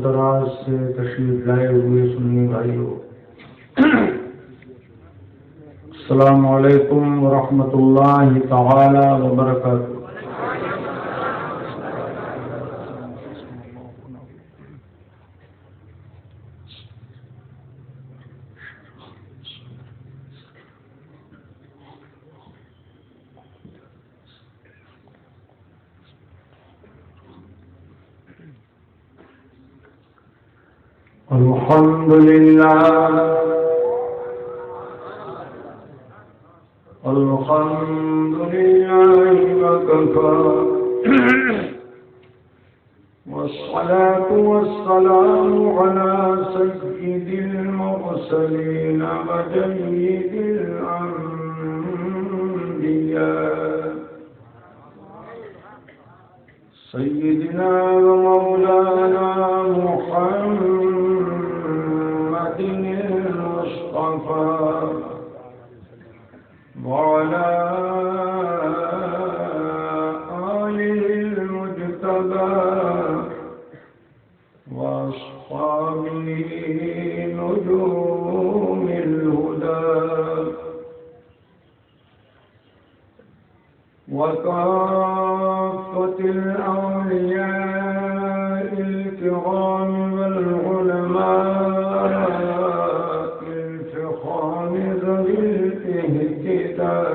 دراز سے تشریف لائے ہوئے سنی بھائیوں، السلام علیکم ورحمۃ اللہ تعالی وبرکاتہ۔ الحمد لله وكفى والصلاة والسلام على سيد المرسلين وجيد الأنبياء سيدنا ومولانا محمد المصطفى وعلى آله المجتبى وأصحابه نجوم الهدى وكافة الأولياء الكرام والعلماء الفخام ذوي الاهتداء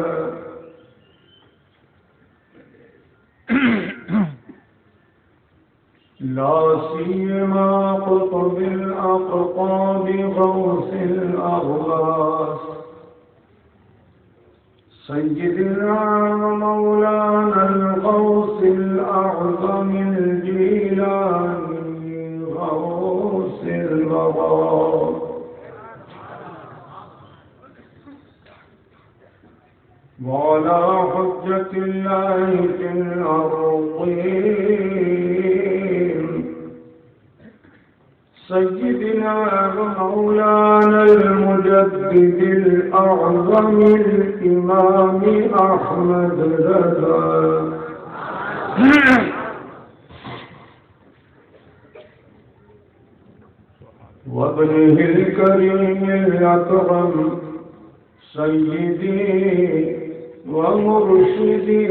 لا سيما قطب الأقطاب غوث الأغواث سيدنا ومولانا الغوث الأعظم الجيلاني غوث الغرام وعلى حجة الله في الأرضين سيدنا ومولانا المجدد الأعظم الإمام أحمد رضا وابنه الكريم الأكرم سيدي ومرشدي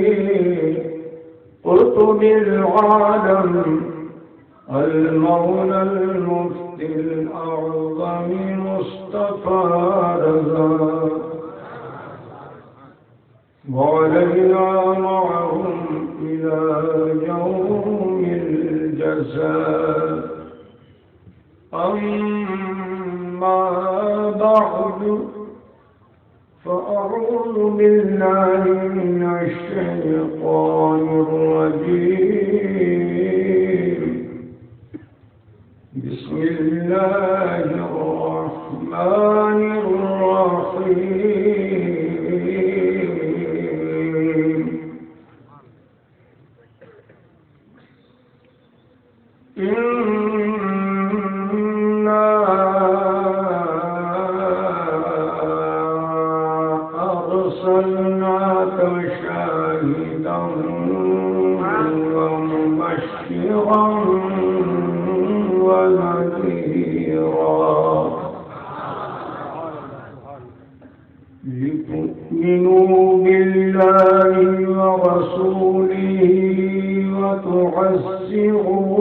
قطب العالم المولى المفتي الأعظم مصطفى رضا وعلينا معهم إلى يوم الجزاء أما بعد فأعوذ بالله من الشيطان الرجيم بسم الله الرحمن الرحيم إنا أرسلناك شاهدا ومبشرا ونذيرا لتؤمنوا بالله ورسوله وتعزروه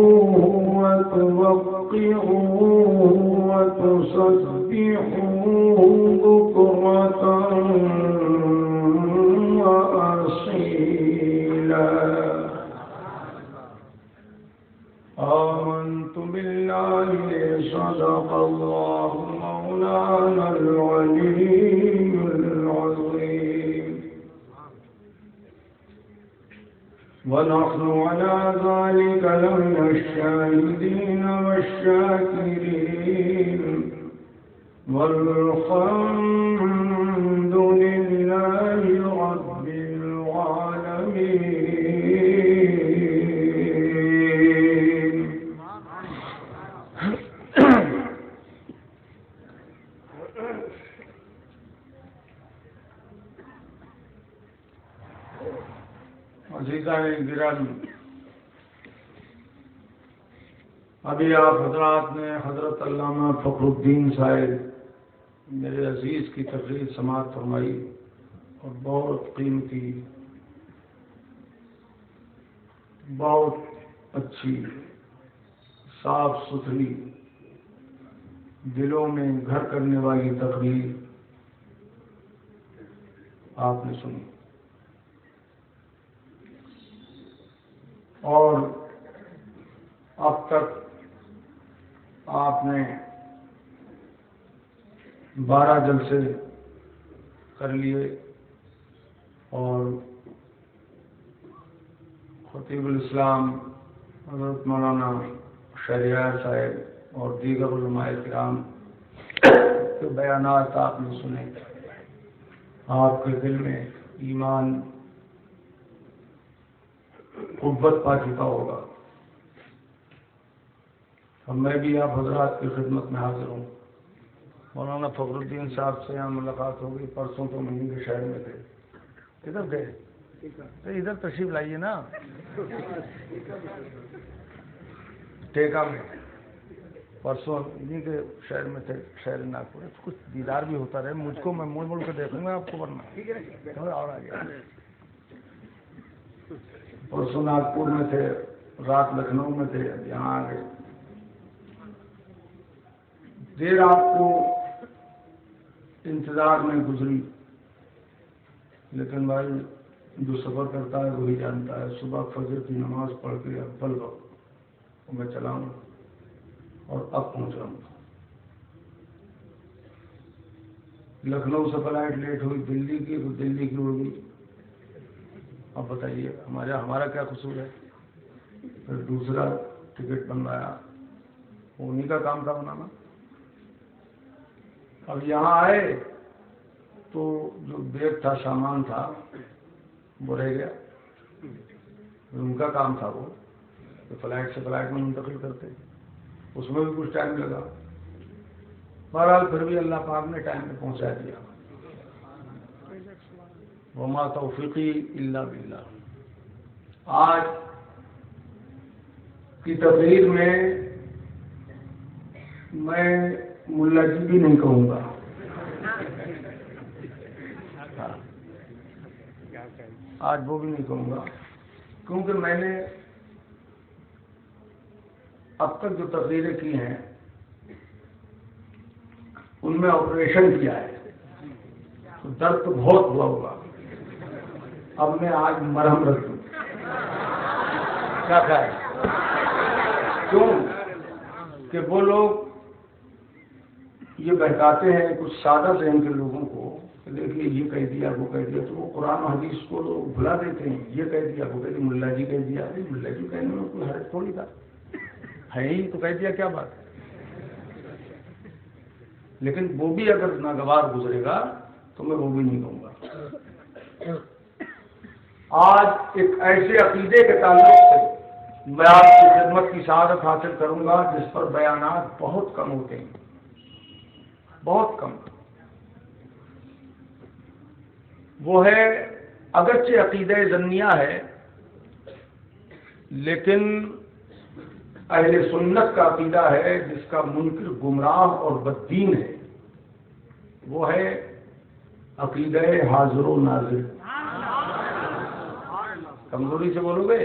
وتوقروه وتسبحوه بكرة وأصيلا آمنت بالله صدق الله مولانا العلي العظيم ونحن على ذلك لمن الشاهدين والشاكرين والحمد لله رب العالمين. عزیزان گرامی، ابھی آپ حضرات نے حضرت علامہ فخر الدین صاحب میرے عزیز کی تقریر سماعت فرمائی اور بہت قیمتی، بہت اچھی، صاف ستھری، دلوں میں گھر کرنے والی تقریر آپ نے سنی، اور اب تک آپ نے 12 جلسے کر لیے اور خطیب الاسلام حضرت مولانا شہریار صاحب اور دیگر علماء کرام کے بیانات آپ نے سنے، آپ کے دل میں ایمان قوت پا چکا ہوگا، اور میں بھی آپ حضرات کی خدمت میں حاضر ہوں۔ مولانا فخر الدین صاحب سے یہاں ملاقات ہوگی، پرسوں تو مہینے کے شہر میں تھے، کدھر گئے؟ ادھر تشریف لائیے نا، ٹیکا میں، پرسوں انہیں کے شہر میں تھے، شہر ناگپور۔ کچھ دیدار بھی ہوتا رہے، مجھ کو میں مول مول کے دیکھوں گا آپ کو، ورنہ اور آ گیا۔ پرسوں ناگپور میں تھے، رات لکھنؤ میں تھے، اب یہاں آ گئے۔ دیر آپ کو انتظار میں گزری، لیکن بھائی جو سفر کرتا ہے وہی جانتا ہے۔ صبح فجر کی نماز پڑھ کے اول وقت میں چلا ہوں اور اب پہنچ رہا ہوں۔ لکھنؤ سے فلائٹ لیٹ ہوئی دلی کی، تو دلی کی ہوگی، اب بتائیے ہمارا کیا قصور ہے؟ پھر دوسرا ٹکٹ بنوایا، انہیں کا کام تھا بنانا۔ اب یہاں آئے تو جو بیگ تھا، سامان تھا، وہ رہ گیا، ان کا کام تھا وہ کہ فلائٹ سے فلائٹ میں منتقل کرتے، اس میں بھی کچھ ٹائم لگا۔ بہرحال پھر بھی اللہ پاک نے ٹائم میں پہنچا دیا۔ وما توفیقی الا باللہ۔ آج کی تقریر میں ملا جی بھی نہیں کہوں گا، آج وہ بھی نہیں کہوں گا، کیونکہ میں نے اب تک جو تقریریں کی ہیں ان میں آپریشن کیا ہے تو درد تو بہت ہوا ہوگا۔ اب میں آج مرہم رکھ دوں، کیا ہے؟ کیوں کہ وہ لوگ یہ بہکاتے ہیں کچھ سادہ ذہن کے لوگوں کو، دیکھیے یہ کہہ دیا وہ کہہ دیا، تو وہ قرآن و حدیث کو لوگ بھلا دیتے ہیں۔ یہ کہہ دیا وہ کہہ دیا، ملا جی کہہ دیا، ملا جی کہنے میں کوئی حرج تھوڑی تھا، ہے ہی تو کہہ دیا، کیا بات ہے؟ لیکن وہ بھی اگر ناگوار گزرے گا تو میں وہ بھی نہیں کہوں گا۔ آج ایک ایسے عقیدے کے تعلق سے میں آپ کی خدمت کی سعادت حاصل کروں گا جس پر بیانات بہت کم ہوتے ہیں، بہت کم۔ وہ ہے، اگرچہ عقیدہ ظنیہ ہے، لیکن اہل سنت کا عقیدہ ہے جس کا منکر گمراہ اور بددین ہے، وہ ہے عقیدہ حاضر و ناظر۔ کمزوری سے بولو گے؟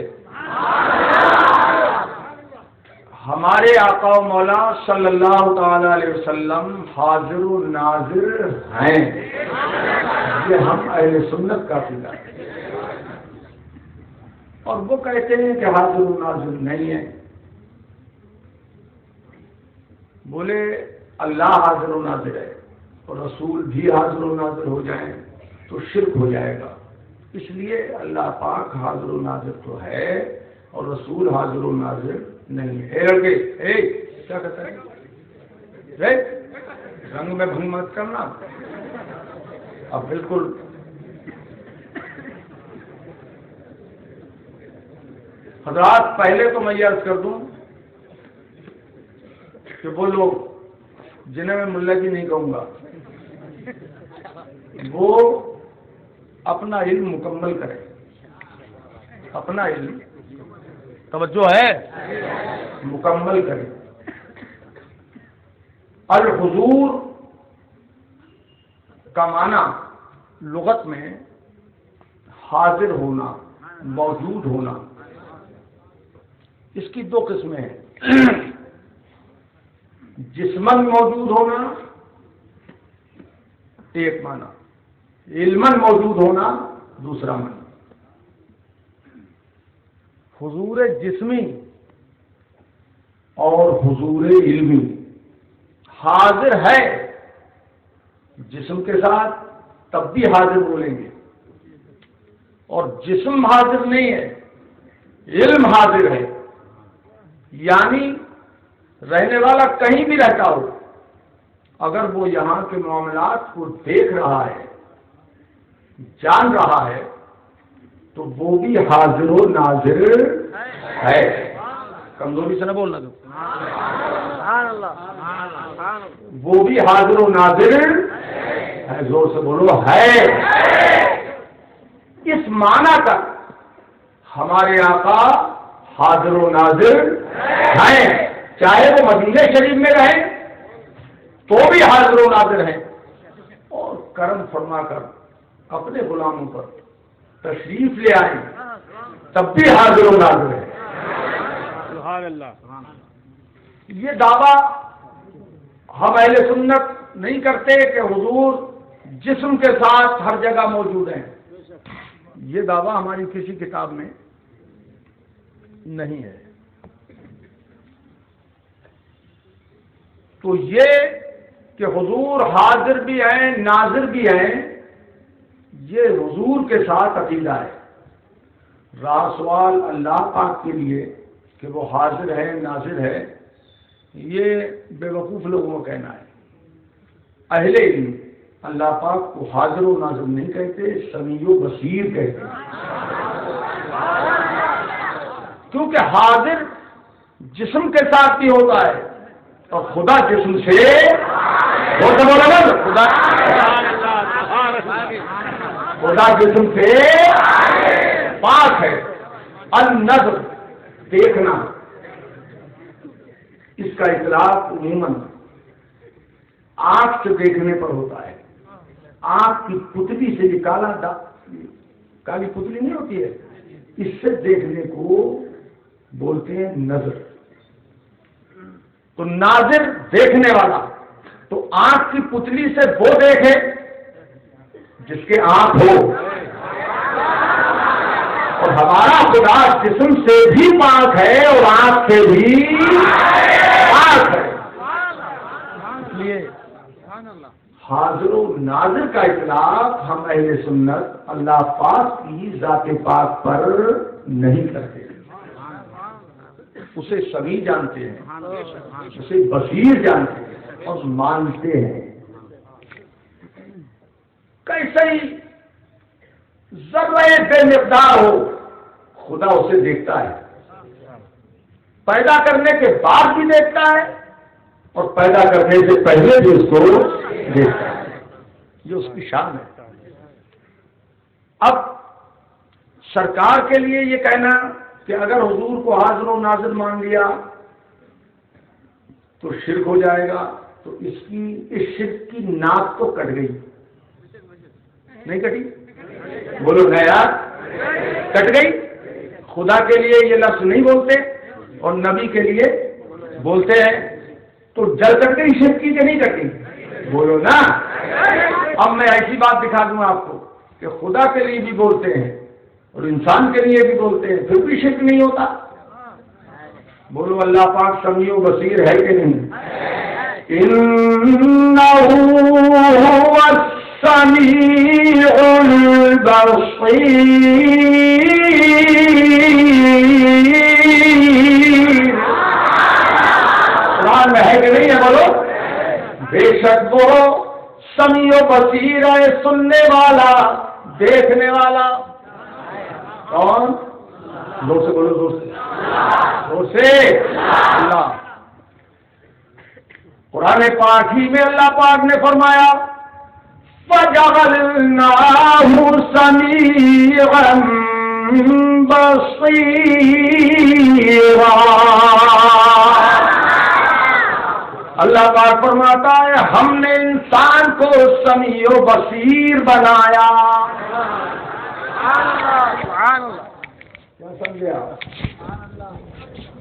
ہمارے آقا و مولا صلی اللہ تعالی علیہ وسلم حاضر و ناظر ہیں، یہ ہم اہل سنت کا عقیدہ ہے۔ اور وہ کہتے ہیں کہ حاضر و ناظر نہیں ہے۔ بولے اللہ حاضر و ناظر ہے اور رسول بھی حاضر و ناظر ہو جائیں تو شرک ہو جائے گا، اس لیے اللہ پاک حاضر و ناظر تو ہے اور رسول حاضر و ناظر نہیں ہے۔ لڑکے کیا کہتا ہے؟ رنگ میں بھنگ مت کرنا۔ اب بالکل حضرات، پہلے تو میں یہ عرض کر دوں کہ وہ لوگ جنہیں میں ملا جی نہیں کہوں گا، وہ اپنا علم مکمل کریں، اپنا علم، توجہ ہے؟ مکمل کریں. الحضور کا معنی لغت میں حاضر ہونا، موجود ہونا. اس کی دو قسمیں ہیں، جسماً موجود ہونا ایک معنی، علماً موجود ہونا دوسرا معنی. حضور جسمی اور حضور علمی. حاضر ہے جسم کے ساتھ تب بھی حاضر بولیں گے، اور جسم حاضر نہیں ہے علم حاضر ہے. یعنی رہنے والا کہیں بھی رہتا ہو، اگر وہ یہاں کے معاملات کو دیکھ رہا ہے، جان رہا ہے، تو وہ بھی حاضر و ناظر ہے. کمزوری سے نہ بولنا دو. وہ بھی حاضر و ناظر ہے. زور سے بولو ہے. اس معنی تک ہمارے آقا حاضر و ناظر ہیں. چاہے وہ مدینہ شریف میں رہیں تو بھی حاضر و ناظر ہیں، اور کرم فرما کر اپنے غلاموں پر تشریف لے آئیں تب بھی حاضر و ناظر ہیں. سبحان اللہ. یہ دعویٰ ہم اہل سنت نہیں کرتے کہ حضور جسم کے ساتھ ہر جگہ موجود ہیں. یہ دعویٰ ہماری کسی کتاب میں نہیں ہے. تو یہ کہ حضور حاضر بھی ہیں ناظر بھی ہیں، یہ حضور کے ساتھ عقیدہ ہے. رہا سوال اللہ پاک کے لیے کہ وہ حاضر ہے ناظر ہے، یہ بے وقوف لوگوں کا کہنا ہے. اہل علم اللہ پاک کو حاضر و ناظر نہیں کہتے، سمیع و بصیر کہتے ہیں. کیونکہ حاضر جسم کے ساتھ بھی ہوتا ہے، اور خدا جسم سے خدا جسم سے پاک ہے. النظر دیکھنا، اس کا اطلاق عموماً آنکھ سے دیکھنے پر ہوتا ہے. آنکھ کی پتلی سے یہ کالی پتلی نہیں ہوتی ہے، اس سے دیکھنے کو بولتے ہیں نظر. تو ناظر دیکھنے والا، تو آنکھ کی پتلی سے وہ دیکھے جس کے آنکھ ہو. اور ہمارا خدا جسم سے بھی پاک ہے اور آنکھ سے بھی پاک ہے. اس لیے حاضر و ناظر کا اطلاق ہم اہل سنت اللہ پاک کی ذات پاک پر نہیں کرتے. اسے سمیع جانتے ہیں، اسے بصیر جانتے ہیں اور مانتے ہیں. کیسے ہی ذرہ بے مقدار ہو، خدا اسے دیکھتا ہے. پیدا کرنے کے بعد بھی دیکھتا ہے اور پیدا کرنے سے پہلے بھی اس کو دیکھتا ہے. یہ اس کی شان ہے. اب سرکار کے لیے یہ کہنا کہ اگر حضور کو حاضر و ناظر مان لیا تو شرک ہو جائے گا، تو اس شرک کی ناک تو کٹ گئی. نہیں کٹی؟ بولو نہ یار، کٹ گئی. خدا کے لیے یہ لفظ نہیں بولتے اور نبی کے لیے بولتے ہیں، تو جل کٹ گئی شرک کی کہ نہیں کٹی؟ بولو نا. اب میں ایسی بات دکھا دوں آپ کو کہ خدا کے لیے بھی بولتے ہیں اور انسان کے لیے بھی بولتے ہیں، پھر بھی شرک نہیں ہوتا. بولو اللہ پاک سمیع و بصیر ہے کہ نہیں؟ انہ هو السمیع البصیر. قرآن میں ہے کہ نہیں ہے؟ بولو. بے شک وہ سمیع و بصیر ہے، سننے والا دیکھنے والا. کون؟ زور سے بولو، زور سے، زور سے. اللہ. قرآن پاک ہی میں اللہ پاک نے فرمایا فَجَعَلْنَاهُ سَمِيعًا بصيرا. اللہ پاک فرماتا ہے ہم نے انسان کو سمیع و بصیر بنایا. کیا سمجھے آپ؟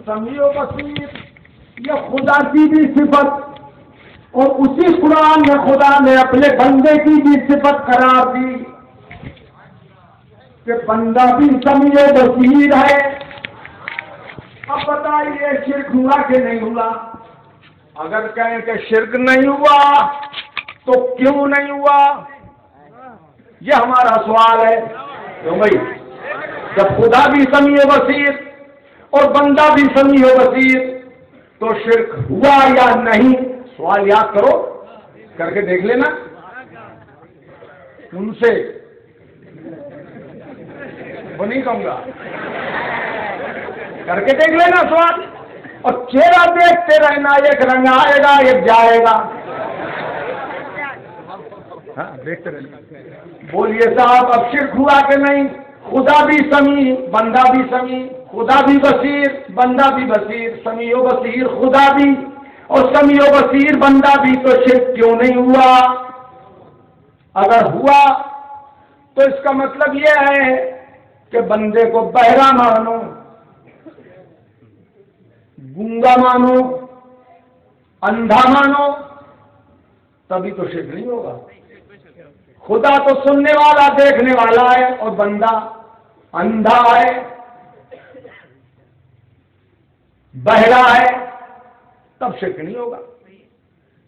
سمیع و بصیر یہ خدا کی بھی صفت، اور اسی قرآن میں خدا نے اپنے بندے کی بھی صفت قرار دی کہ بندہ بھی سمیع و بصیر ہے. اب بتائیے شرک ہوا کہ نہیں ہوا؟ اگر کہیں کہ شرک نہیں ہوا تو کیوں نہیں ہوا؟ یہ ہمارا سوال ہے. کیوں بھائی؟ جب خدا بھی سمیع و بصیر اور بندہ بھی سمیع و بصیر تو شرک ہوا یا نہیں؟ سوال یاد کرو، کر کے دیکھ لینا ان سے. وہ نہیں کہوں گا، کر کے دیکھ لینا سوال، اور چہرہ دیکھتے رہنا. ایک رنگ آئے گا ایک جائے گا. ہاں دیکھتے رہنا. بولیے صاحب اب شرک ہوا کہ نہیں؟ خدا بھی سمیع بندہ بھی سمیع، خدا بھی بصیر بندہ بھی بصیر، سمیع و بصیر خدا بھی اور سمیع و بصیر بندہ بھی، تو شرک کیوں نہیں ہوا؟ اگر ہوا تو اس کا مطلب یہ ہے کہ بندے کو بہرا مانو، گونگا مانو، اندھا مانو، تبھی تو شرک نہیں ہوگا. خدا تو سننے والا دیکھنے والا ہے اور بندہ اندھا ہے بہرا ہے، تب شرک نہیں ہوگا.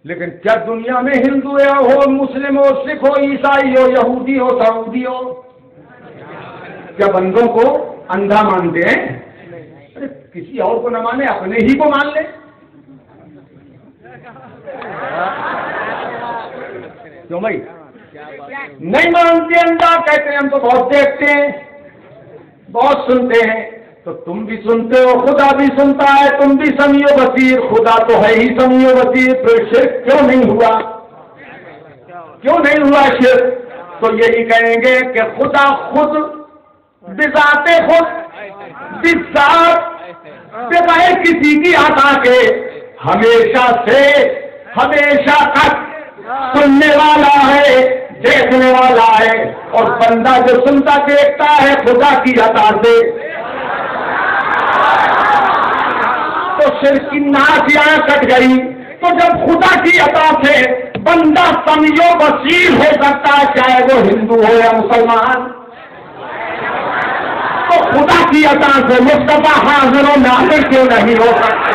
لیکن کیا دنیا میں ہندو ہو مسلم ہو سکھ ہو عیسائی ہو یہودی ہو سعودی ہو کیا بندوں کو اندھا مانتے ہیں؟ ارے کسی اور کو نہ مانے، اپنے ہی کو مان لے. کیوں بھائی نہیں مانتے؟ اندھا کہتے ہیں ہم تو بہت دیکھتے ہیں بہت سنتے ہیں. تو تم بھی سنتے ہو، خدا بھی سنتا ہے، تم بھی سمیع و بصیر، خدا تو ہے ہی سمیع و بصیر، پھر شرک کیوں نہیں ہوا؟ کیوں نہیں ہوا شرک؟ تو یہی کہیں گے کہ خدا خود بذات خود بذات بغیر کسی کی عطا کے ہمیشہ سے ہمیشہ تک سننے والا ہے، دیکھنے والا ہے، اور بندہ جو سنتا دیکھتا ہے خدا کی عطا سے. تو شرک کی ناک یہاں کٹ گئی. تو جب خدا کی عطا سے بندہ سمیع و بصیر ہو سکتا ہے، چاہے وہ ہندو ہو یا مسلمان، تو خدا کی عطا سے مصطفیٰ حاضر و ناظر کیوں نہیں ہو سکتا؟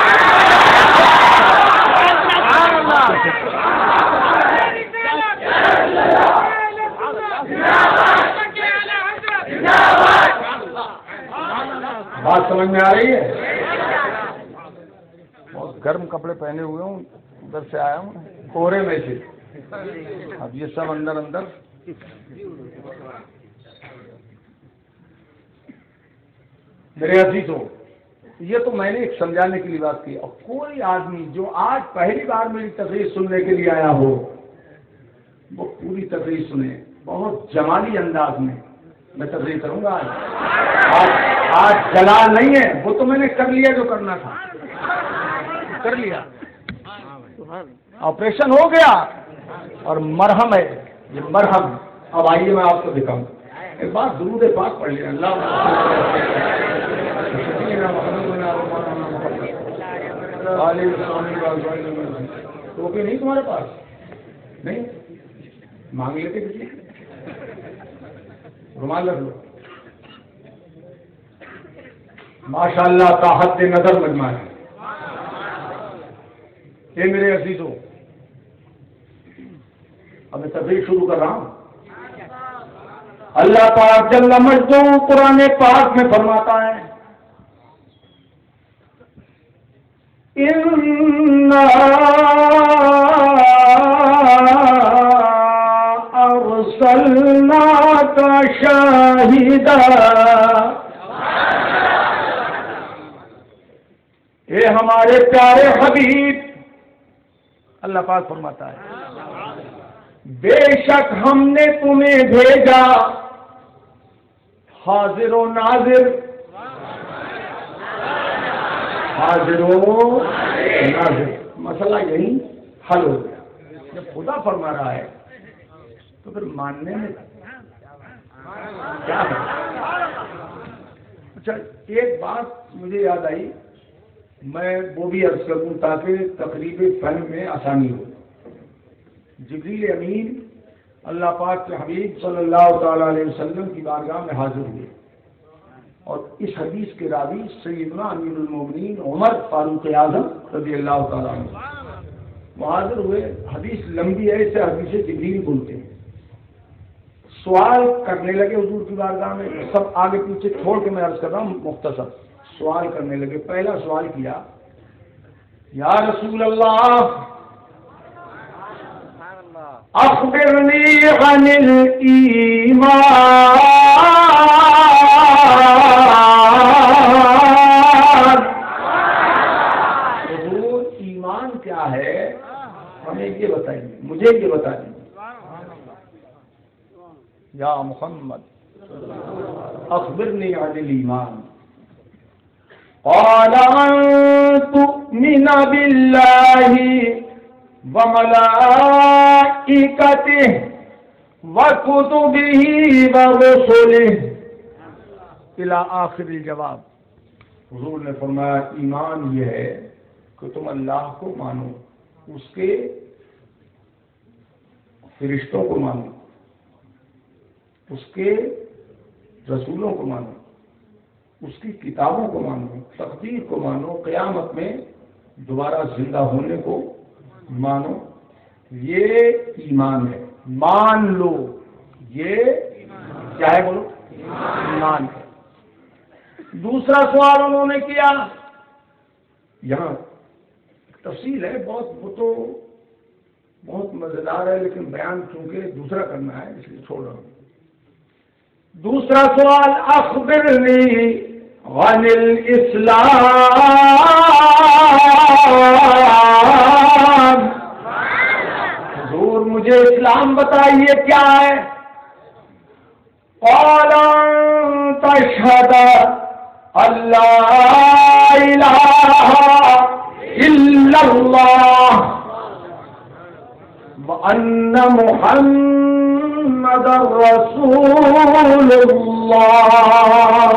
بات سمجھ میں آ رہی ہے؟ بہت گرم کپڑے پہنے ہوئے ہوں، ادھر سے آیا ہوں کوہرے میں سے. اب یہ سب اندر اندر میرے عزیزوں، یہ تو میں نے ایک سمجھانے کے لیے بات کی. اور کوئی آدمی جو آج پہلی بار میری تقریر سننے کے لیے آیا ہو وہ پوری تقریر سنے. بہت جمالی انداز میں تقریر کروں گا. آج جلال نہیں ہے، وہ تو میں نے کر لیا جو کرنا تھا، کر لیا. آپریشن ہو گیا اور مرہم ہے یہ مرہم. اب آئیے میں آپ کو دکھاؤں. ایک بات درود پاک پڑھ لیا. اللہ ٹوپی نہیں تمہارے پاس؟ نہیں مانگ لیتے کسی رومال رکھ لو. ماشاء اللہ کا حد نظر مجمع ہے. یہ میرے عزیزوں اب میں تقریر شروع کر رہا ہوں. اللہ پاک جل مجدہ قرآن پاک میں فرماتا ہے اِنَّا أَرْسَلْنَاكَ شَاهِدًا. اے ہمارے پیارے حبیب، اللہ پاک فرماتا ہے بے شک ہم نے تمہیں بھیجا حاضر و ناظر، حاضر و ناظر، مسئلہ یہی حل ہو گیا۔ جب خدا فرما رہا ہے تو پھر ماننے میں کیا ہے؟ اچھا ایک بات مجھے یاد آئی، میں وہ بھی عرض کروں تاکہ تقریب فہم میں آسانی ہو۔ جبریل امین اللہ پاک کے حبیب صلی اللہ تعالی علیہ وسلم کی بارگاہ میں حاضر ہوئے، اور اس حدیث کے راوی سیدنا امیر المومنین عمر فاروق اعظم رضی اللہ تعالیٰ عنہ وہ حاضر ہوئے۔ حدیث لمبی ہے، اسے حدیث جبریل بولتے ہیں۔ سوال کرنے لگے حضور کی بارگاہ میں، سب آگے پیچھے چھوڑ کے میں عرض کر رہا ہوں مختصر۔ سوال کرنے لگے، پہلا سوال کیا، یا رسول اللہ اخبرنی عن الایمان، حضور ایمان کیا ہے ہمیں یہ بتائیے، مجھے یہ بتا دیجیے۔ یا محمد اخبرنی عن الایمان، قال ان تؤمن باللہ وملائکتہ وکتبہ ورسلہ الی آخر الجواب۔ حضور نے فرمایا ایمان یہ ہے کہ تم اللہ کو مانو، اس کے فرشتوں کو مانو، اس کے رسولوں کو مانو، اس کی کتابوں کو مانو، تقدیر کو مانو، قیامت میں دوبارہ زندہ ہونے کو مانو، یہ ایمان ہے۔ مان لو، یہ کیا ہے بولو؟ ایمان ہے۔ دوسرا سوال انہوں نے کیا، یہاں تفصیل ہے بہت، وہ تو بہت مزیدار ہے لیکن بیان چونکہ دوسرا کرنا ہے اس لیے چھوڑ رہا ہوں۔ دوسرا سوال اخبرنی عن الاسلام، حضور مجھے اسلام بتائیے کیا ہے؟ قال ان تشهد ان لا الہ الا اللہ وان محمد رسول اللہ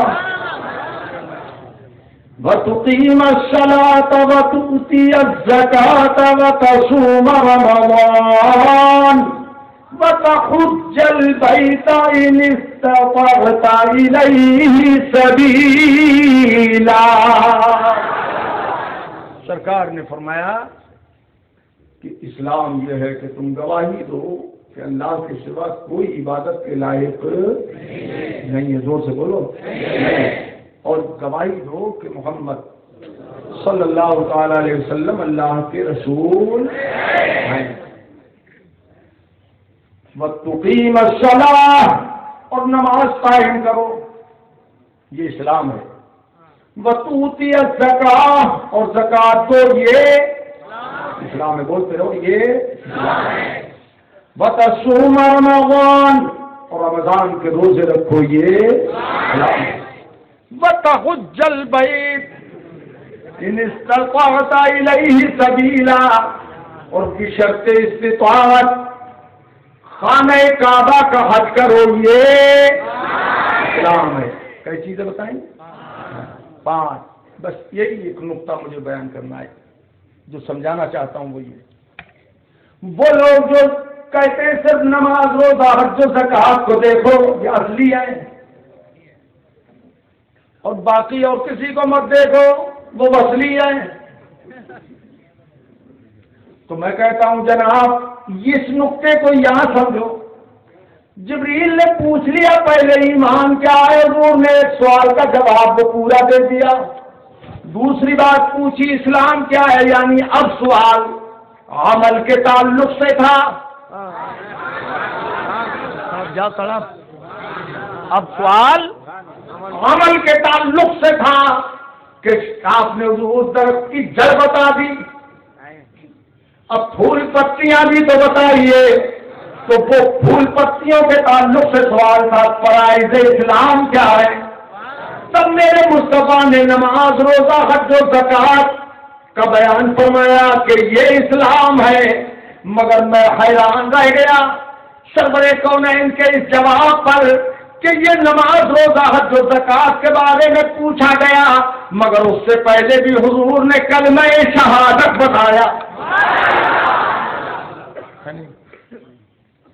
وتقیم الصلاة وتؤتی الزکاة وتصوم رمضان وتحج البیت ان استطعت الیہ سبیلا۔ سرکار نے فرمایا کہ اسلام یہ ہے کہ تم گواہی دو کہ اللہ کے سوا کوئی عبادت کے لائق نہیں ہے، زور سے بولو، اور گواہی دو کہ محمد صلی اللہ تعالی علیہ وسلم اللہ کے رسول ہیں، وتقیم الصلاۃ اور نماز قائم کرو، یہ اسلام ہے، وتؤتی الزکاۃ اور زکات دو، یہ اسلام ہے، بولتے رہو یہ اسلام ہے، وتصوم رمضان اور رمضان کے روزے رکھو، یہ اسلام ہے، وتحج البیت ان استطعت الیہ سبیلا اور بشرط استطاعت خانہ کعبہ کا حج کرو، یہ اسلام ہے۔ کئی چیزیں بتائیں؟ 5۔ بس یہی ایک نقطہ مجھے بیان کرنا ہے، جو سمجھانا چاہتا ہوں وہ یہ، وہ لوگ جو کہتے ہیں صرف نماز روزہ حج و زکات کو دیکھو یہ اصلی ہے، اور باقی اور کسی کو مت دیکھو وہ وصلی ہے، تو میں کہتا ہوں جناب اس نقطے کو یہاں سمجھو۔ جبریل نے پوچھ لیا پہلے ایمان کیا ہے، حضور نے ایک سوال کا جواب وہ پورا دے دیا، دوسری بات پوچھی اسلام کیا ہے، یعنی اب سوال عمل کے تعلق سے تھا، اب سوال عمل کے تعلق سے تھا کہ آپ نے اس درخت کی جڑ بتا دی، اب پھول پتیاں بھی تو بتائیے، تو وہ پھول پتیوں کے تعلق سے سوال تھا، فرائض اسلام کیا ہے؟ تب میرے مصطفیٰ نے نماز، روزہ، حج و زکوٰۃ کا بیان فرمایا کہ یہ اسلام ہے۔ مگر میں حیران رہ گیا سرور کونین کے اس جواب پر کہ یہ نماز، روزہ، حج و زکوٰۃ کے بارے میں پوچھا گیا، مگر اس سے پہلے بھی حضور نے کلمہ شہادت بتایا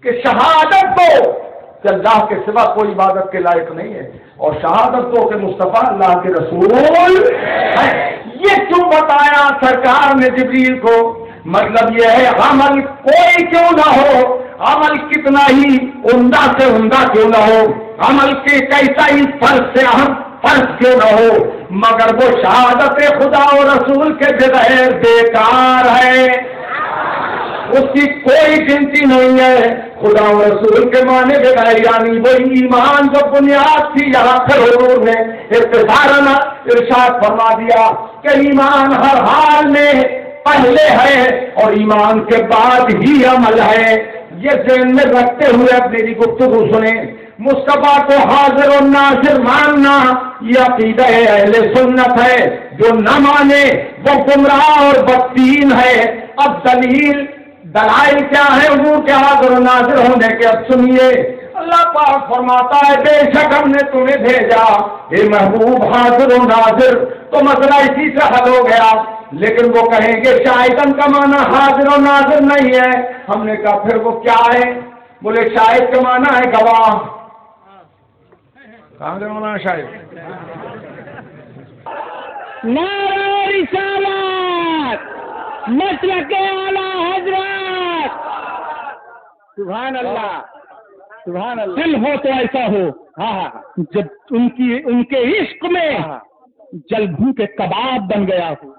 کہ شہادت دو کہ اللہ کے سوا کوئی عبادت کے لائق نہیں ہے، اور شہادت دو کہ مصطفیٰ اللہ کے رسول ہے۔ یہ کیوں بتایا سرکار نے جبریل کو؟ مطلب یہ ہے عمل کوئی کیوں نہ ہو، عمل کتنا ہی عمدہ سے عمدہ کیوں نہ ہو، عمل کے کیسا ہی فرض سے اہم فرض کیوں نہ ہو، مگر وہ شہادت خدا و رسول کے بغیر بیکار ہے، اس کی کوئی گنتی نہیں ہے۔ خدا و رسول کے معنی بغیر یعنی وہ ایمان جو بنیاد تھی، یہاں پھر حضور نے اختصاراً ارشاد فرما دیا کہ ایمان ہر حال میں پہلے ہے اور ایمان کے بعد ہی عمل ہے۔ یہ ذہن میں رکھتے ہوئے اب میری گفتگو سنیں۔ مصطفیٰ کو حاضر و ناظر ماننا یہ عقیدہ اہل سنت ہے، جو نہ مانے وہ گمراہ اور بددین ہے۔ اب دلائل کیا ہے حضور کے حاضر و ناظر ہونے کے؟ اب سنیے، اللہ پاک فرماتا ہے بے شک ہم نے تمہیں بھیجا اے محبوب حاضر و ناظر، تو مسئلہ اسی سے حل ہو گیا۔ لیکن وہ کہیں گے شاہدن کا معنی حاضر و ناظر نہیں ہے۔ ہم نے کہا پھر وہ کیا ہے؟ بولے شاہد کا معنی ہے گواہ۔ کہاں سے معنی شاہد؟ نعرہ رسالت، مسلک اعلی حضرت، سبحان اللہ سبحان اللہ۔ دل ہو تو ایسا ہو، جب ان کے عشق میں جلبوں کے کباب بن گیا ہو،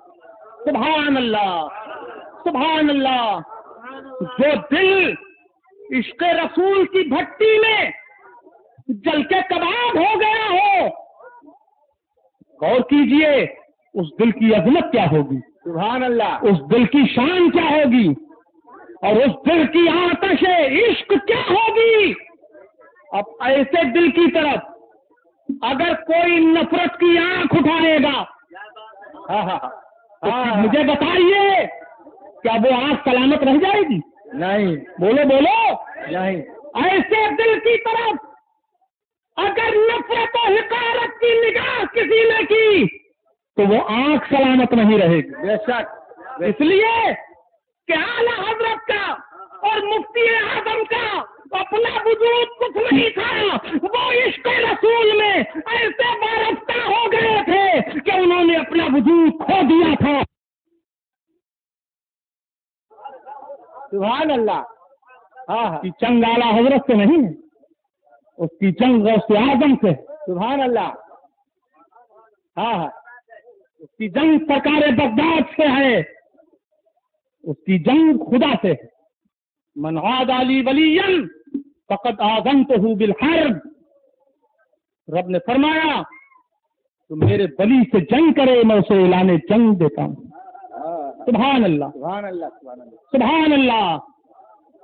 سبحان اللہ سبحان اللہ۔ جو دل عشق رسول کی بھٹی میں جل کے کباب ہو گیا ہو، غور کیجئے اس دل کی عظمت کیا ہوگی، سبحان اللہ، اس دل کی شان کیا ہوگی، اور اس دل کی آتش عشق کیا ہوگی۔ اب ایسے دل کی طرف اگر کوئی نفرت کی آنکھ اٹھائے گا، مجھے بتائیے کیا وہ آنکھ سلامت رہ جائے گی؟ نہیں۔ بولو نہیں۔ ایسے دل کی طرف اگر نفرت و حقارت کی نگاہ کسی نے کی تو وہ آنکھ سلامت نہیں رہے گی، بے شک۔ اس لیے کہ اعلیٰ حضرت کا اور مفتی اعظم کا اپنا وجود کچھ نہیں تھا، وہ عشق رسول میں ایسے وابستہ ہو گئے تھے کہ انہوں نے اپنا وجود کھو دیا تھا۔ سبحان اللہ۔ کی جنگ اعلیٰ حضرت سے نہیں ہے، اس کی جنگ غوث اعظم سے، سبحان اللہ۔ اس کی جنگ سرکار بغداد سے ہے، اس کی جنگ خدا سے ہے۔ من عاد علی ولی فقد آذنتہ بالحرب، رب نے فرمایا تو میرے ولی سے جنگ کرے میں اسے اعلان جنگ دیتا ہوں۔ سبحان اللہ سبحان اللہ سبحان اللہ سبحان اللہ۔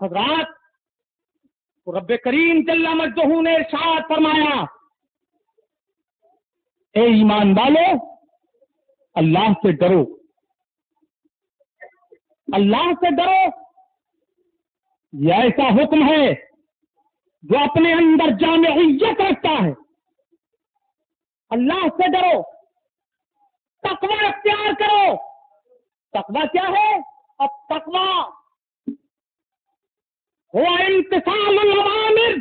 حضرات، رب کریم جل مجدہ نے ارشاد فرمایا، اے ایمان والو اللہ سے ڈرو، اللہ سے ڈرو۔ یہ ایسا حکم ہے جو اپنے اندر جامعیت رکھتا ہے۔ اللہ سے ڈرو، تقوی اختیار کرو۔ تقوی کیا ہے؟ اب تقوی ہوا امتثال الاوامر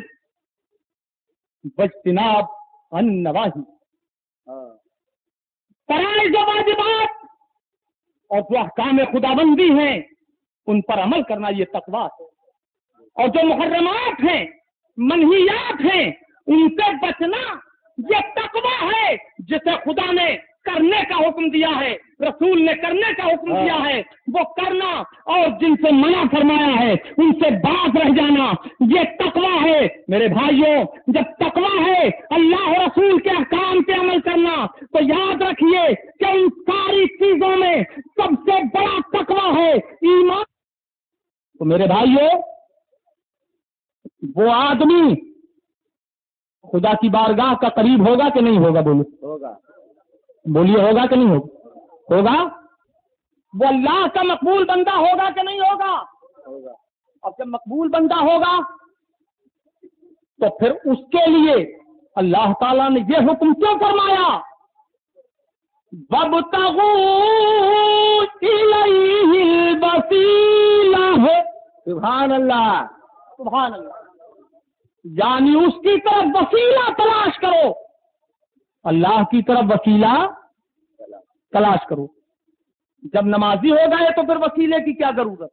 واجتناب النواہی، فرائض و واجبات اور جو احکام خداوندی ہیں ان پر عمل کرنا، یہ تقوی ہے۔ اور جو محرمات ہیں، منہیات ہیں، ان سے بچنا یہ تقوی ہے، جسے خدا نے کرنے کا حکم دیا ہے، رسول نے کرنے کا حکم دیا ہے وہ کرنا، اور جن سے منع فرمایا ہے ان سے باز رہ جانا، یہ تقوی ہے۔ میرے بھائیوں، جب تقوی ہے اللہ اور رسول کے احکام پہ عمل کرنا، تو یاد رکھیے کہ ان ساری چیزوں میں سب سے بڑا تقوی ہے ایمان۔ تو میرے بھائیوں، وہ آدمی خدا کی بارگاہ کا قریب ہوگا کہ نہیں ہوگا؟ ہوگا. بولیے ہوگا کہ نہیں ہوگا؟ ہوگا. وہ اللہ کا مقبول بندہ ہوگا کہ نہیں ہوگا؟ ہوگا. اب جب مقبول بندہ ہوگا تو پھر اس کے لیے اللہ تعالیٰ نے یہ حکم کیوں فرمایا؟ وَابْتَغُوا إِلَيْهِ الْوَسِيلَةَ. سبحان اللہ، سبحان اللہ. یعنی اس کی طرف وسیلہ تلاش کرو، اللہ کی طرف وسیلہ تلاش کرو. جب نمازی ہو گئے تو پھر وسیلے کی کیا ضرورت؟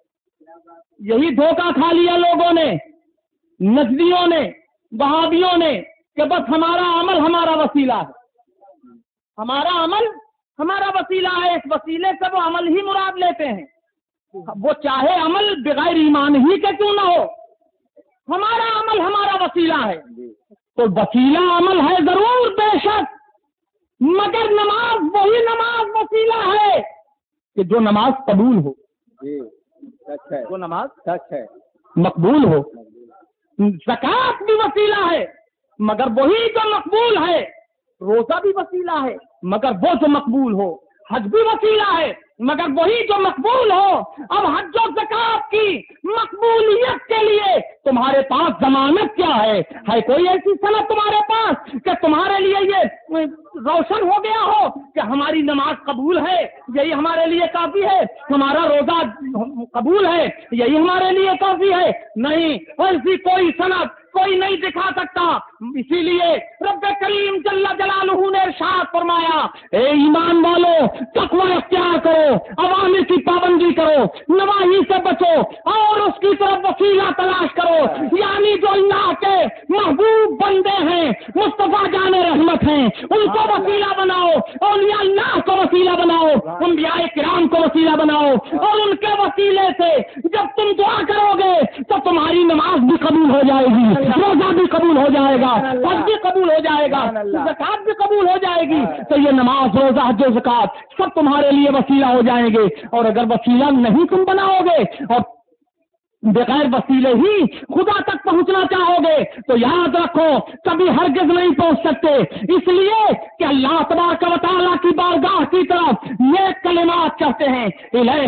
یہی دھوکہ کھا لیا لوگوں نے، نجدیوں نے، وہابیوں نے، کہ بس ہمارا عمل ہمارا وسیلہ ہے، ہمارا عمل ہمارا وسیلہ ہے. اس وسیلے سے وہ عمل ہی مراد لیتے ہیں. وہ چاہے عمل بغیر ایمان ہی کے کیوں نہ ہو، ہمارا عمل ہمارا وسیلہ ہے. تو وسیلہ عمل ہے ضرور بے شک، مگر نماز وہی نماز وسیلہ ہے کہ جو نماز قبول ہو. سچ ہے. جو نماز سچ ہے. مقبول ہو. زکات بھی وسیلہ ہے مگر وہی جو مقبول ہے. روزہ بھی وسیلہ ہے مگر وہ جو مقبول ہو. حج بھی وسیلہ ہے مگر وہی جو مقبول ہو. اب حج و زکات کی مقبولیت کے لیے تمہارے پاس ضمانت کیا ہے کوئی ایسی صنعت تمہارے پاس کہ تمہارے لیے یہ روشن ہو گیا ہو کہ ہماری نماز قبول ہے، یہی ہمارے لیے کافی ہے، ہمارا روزہ قبول ہے، یہی ہمارے لیے کافی ہے؟ نہیں، ایسی کوئی صنعت کوئی نہیں دکھا سکتا. اسی لیے رب کریم جل جلالہ نے ارشاد فرمایا، اے ایمان والو تقوی اختیار کرو، عوامر کی پابندی کرو، نواہی سے بچو اور اس کی طرف وسیلہ تلاش کرو. یعنی جو اللہ کے محبوب بندے ہیں، مصطفیٰ جان رحمت ہیں، ان کو وسیلہ بناؤ، اولیاء اللہ کو وسیلہ بناؤ، انبیاء کرام کو وسیلہ بناؤ، اور ان کے وسیلے سے جب تم دعا کرو گے تو تمہاری نماز بھی قبول ہو جائے گی، روزہ بھی قبول ہو جائے گا، حج بھی قبول ہو جائے گا، زکات بھی قبول ہو جائے گی. تو یہ نماز، روزہ، حج و زکات سب تمہارے لیے وسیلہ ہو جائیں گے. اور اگر وسیلہ نہیں تم بناؤ گے اور بغیر وسیلے ہی خدا تک پہنچنا چاہو گے تو یاد رکھو کبھی ہرگز نہیں پہنچ سکتے. اس لیے کہ اللہ تبارک و تعالیٰ کی بارگاہ کی طرف نیک کلمات کہتے ہیں، الہ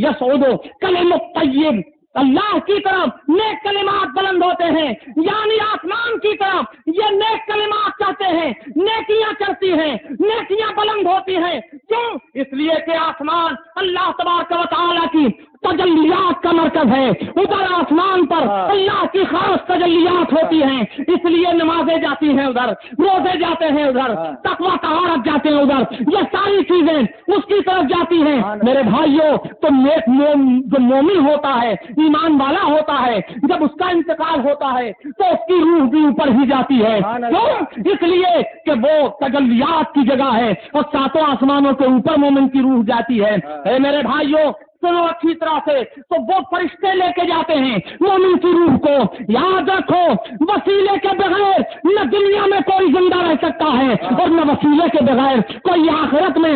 یصعد کلم الطیب، اللہ کی طرف نیک کلمات بلند ہوتے ہیں. یعنی آسمان کی طرف یہ نیک کلمات چاہتے ہیں، نیکیاں چلتی ہیں، نیکیاں بلند ہوتی ہیں. کیوں؟ اس لیے کہ آسمان اللہ تبارک و تعالیٰ کی تجلیات کا مرکز ہے. ادھر آسمان پر اللہ کی خاص تجلیات ہوتی ہیں، اس لیے نمازیں جاتی ہیں ادھر، روزے جاتے ہیں ادھر، تقویٰ طہارت جاتے ہیں ادھر. یہ ساری چیزیں اس کی طرف جاتی ہیں. میرے بھائیوں، تو نیک جو مومن ہوتا ہے، ایمان والا ہوتا ہے، جب اس کا انتقال ہوتا ہے تو اس کی روح بھی اوپر ہی جاتی ہے. کیوں؟ اس لیے کہ وہ تجلیات کی جگہ ہے اور ساتوں آسمانوں کے اوپر مومن کی روح جاتی ہے. اے میرے بھائیوں سنو اچھی طرح سے، تو وہ فرشتے لے کے جاتے ہیں مومن کی روح کو. یاد رکھو وسیلے کے بغیر نہ دنیا میں کوئی زندہ رہ سکتا ہے اور نہ وسیلے کے بغیر کوئی آخرت میں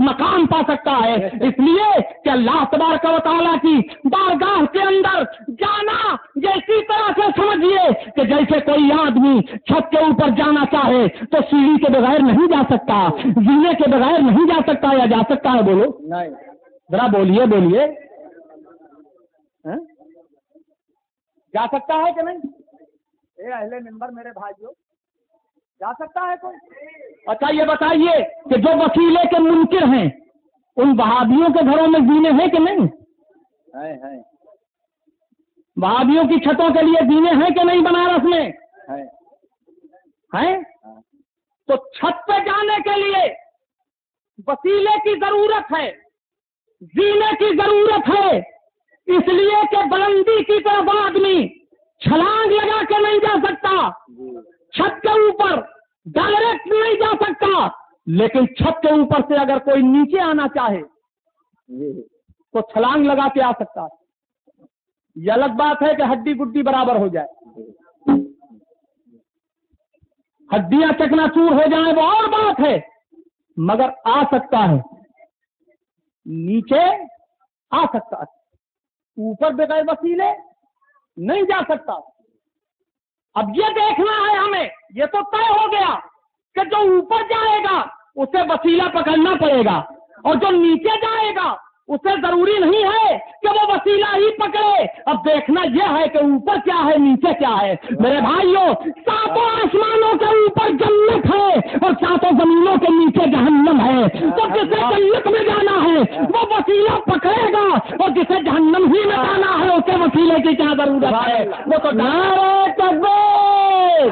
مقام پا سکتا ہے. اس لیے کہ اللہ تبارک و تعالیٰ کی بارگاہ کے اندر جانا جیسی طرح سے سمجھیے کہ جیسے کوئی آدمی چھت کے اوپر جانا چاہے تو سیڑھی کے بغیر نہیں جا سکتا، زینے کے بغیر نہیں جا سکتا. یا جا سکتا ہے؟ بولو ذرا، بولیے بولیے. جا سکتا ہے کہ نہیں؟ اے اہل منبر میرے بھائیوں، جا سکتا ہے کوئی؟ اچھا یہ بتائیے کہ جو وسیلے کے منکر ہیں ان وہابیوں کے گھروں میں زینے ہیں کہ نہیں؟ وہابیوں کی چھتوں کے لیے زینے ہیں کہ نہیں بنارس میں؟ ہیں. تو چھت پہ جانے کے لیے وسیلے کی ضرورت ہے، زینے کی ضرورت ہے. اس لیے کہ بلندی کی طرف آدمی چھلانگ لگا کے نہیں جا سکتا، چھت کے اوپر ڈائریکٹ نہیں جا سکتا. لیکن چھت کے اوپر سے اگر کوئی نیچے آنا چاہے تو چھلانگ لگا کے آ سکتا ہے. یہ الگ بات ہے کہ ہڈی گڈی برابر ہو جائے، ہڈیاں چکنا چور ہو جائیں وہ اور بات ہے، مگر آ سکتا ہے، نیچے آ سکتا ہے. اوپر بغیر وسیلے نہیں جا سکتا. اب یہ دیکھنا ہے ہمیں، یہ تو طے ہو گیا کہ جو اوپر جائے گا اسے وسیلہ پکڑنا پڑے گا، اور جو نیچے جائے گا اسے ضروری نہیں ہے کہ وہ وسیلہ ہی پکڑے۔ اب دیکھنا یہ ہے کہ اوپر کیا ہے نیچے کیا ہے۔ میرے بھائیوں، ساتوں آسمانوں کے اوپر جنت ہے اور ساتوں زمینوں کے نیچے جہنم ہے، تو جسے جنت میں جانا ہے وہ وسیلہ پکڑے گا، اور جسے جہنم ہی میں جانا ہے اسے وسیلے کی کیا ضرورت ہے؟ وہ تو نعرہ تکبیر،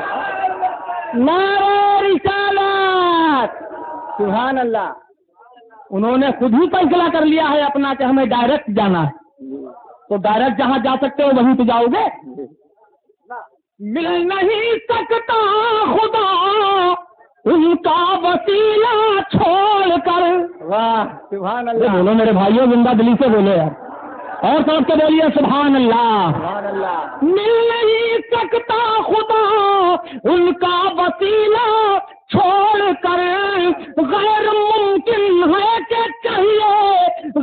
نعرہ رسالت، سبحان اللہ۔ انہوں نے خود ہی فیصلہ کر لیا ہے اپنا کہ ہمیں ڈائریکٹ جانا ہے، تو ڈائریکٹ جہاں جا سکتے ہو وہیں تو جاؤ گے۔ مل نہیں سکتا خدا ان کا وسیلہ چھوڑ کر۔ واہ سبحان اللہ، بولو میرے بھائیوں، زندہ دلی سے بولو یار، اور سب سے بولیے سبحان اللہ، سبحان اللہ۔ مل نہیں سکتا خدا ان کا وسیلہ چھوڑ کر، غیر ممکن ہے کہ چاہیے،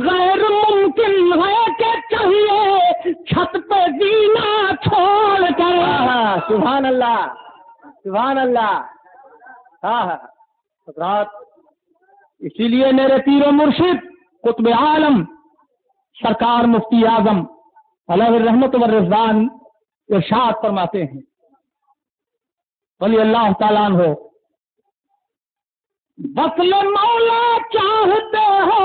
غیر ممکن ہے کہ چاہیے چھت پہ جینا چھوڑ کر۔ سبحان اللہ، سبحان اللہ۔ ہاں حضرات، اسی لیے میرے پیر و مرشد قطب عالم سرکار مفتی اعظم علیہ الرحمت والرضوان ارشاد فرماتے ہیں، ولی اللہ تعالیٰ عنہ، وصل مولا چاہتے ہو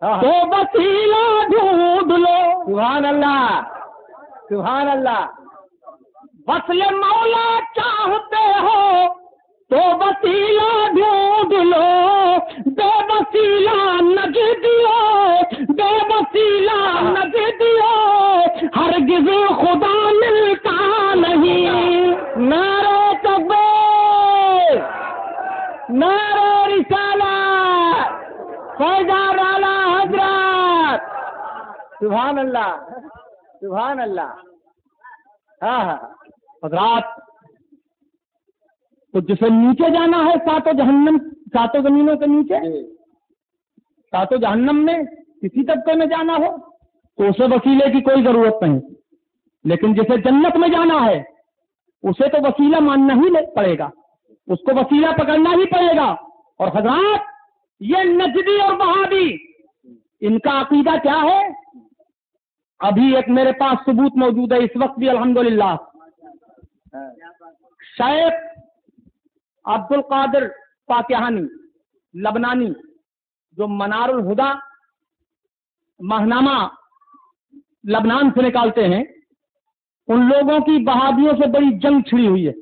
تو وسیلہ ڈھونڈ لو۔ سبحان اللہ، سبحان اللہ۔ وصل مولا چاہتے ہو تو وسیلہ ڈھونڈ لو، بے وسیلہ نجدیو، بے وسیلہ نجدیو، ہرگز خدا ملتا نہیں۔ نعرہ تکبیر، نعرہ رسالت، فیضان اعلی حضرت، سبحان اللہ، سبحان اللہ۔ ہاں حضرات، تو جسے نیچے جانا ہے ساتوں جہنم، ساتوں زمینوں کے نیچے، ساتوں جہنم میں کسی طبقے میں جانا ہو تو اسے وسیلے کی کوئی ضرورت نہیں، لیکن جسے جنت میں جانا ہے اسے تو وسیلہ ماننا ہی پڑے گا، اس کو وسیلہ پکڑنا ہی پڑے گا۔ اور حضرات، یہ نجدی اور وہابی، ان کا عقیدہ کیا ہے؟ ابھی ایک میرے پاس ثبوت موجود ہے اس وقت بھی الحمدللہ۔ شیخ عبد القادر پاکیانی لبنانی، جو منار الہدا ماہنامہ لبنان سے نکالتے ہیں، ان لوگوں کی وہابیوں سے بڑی جنگ چھڑی ہوئی ہے،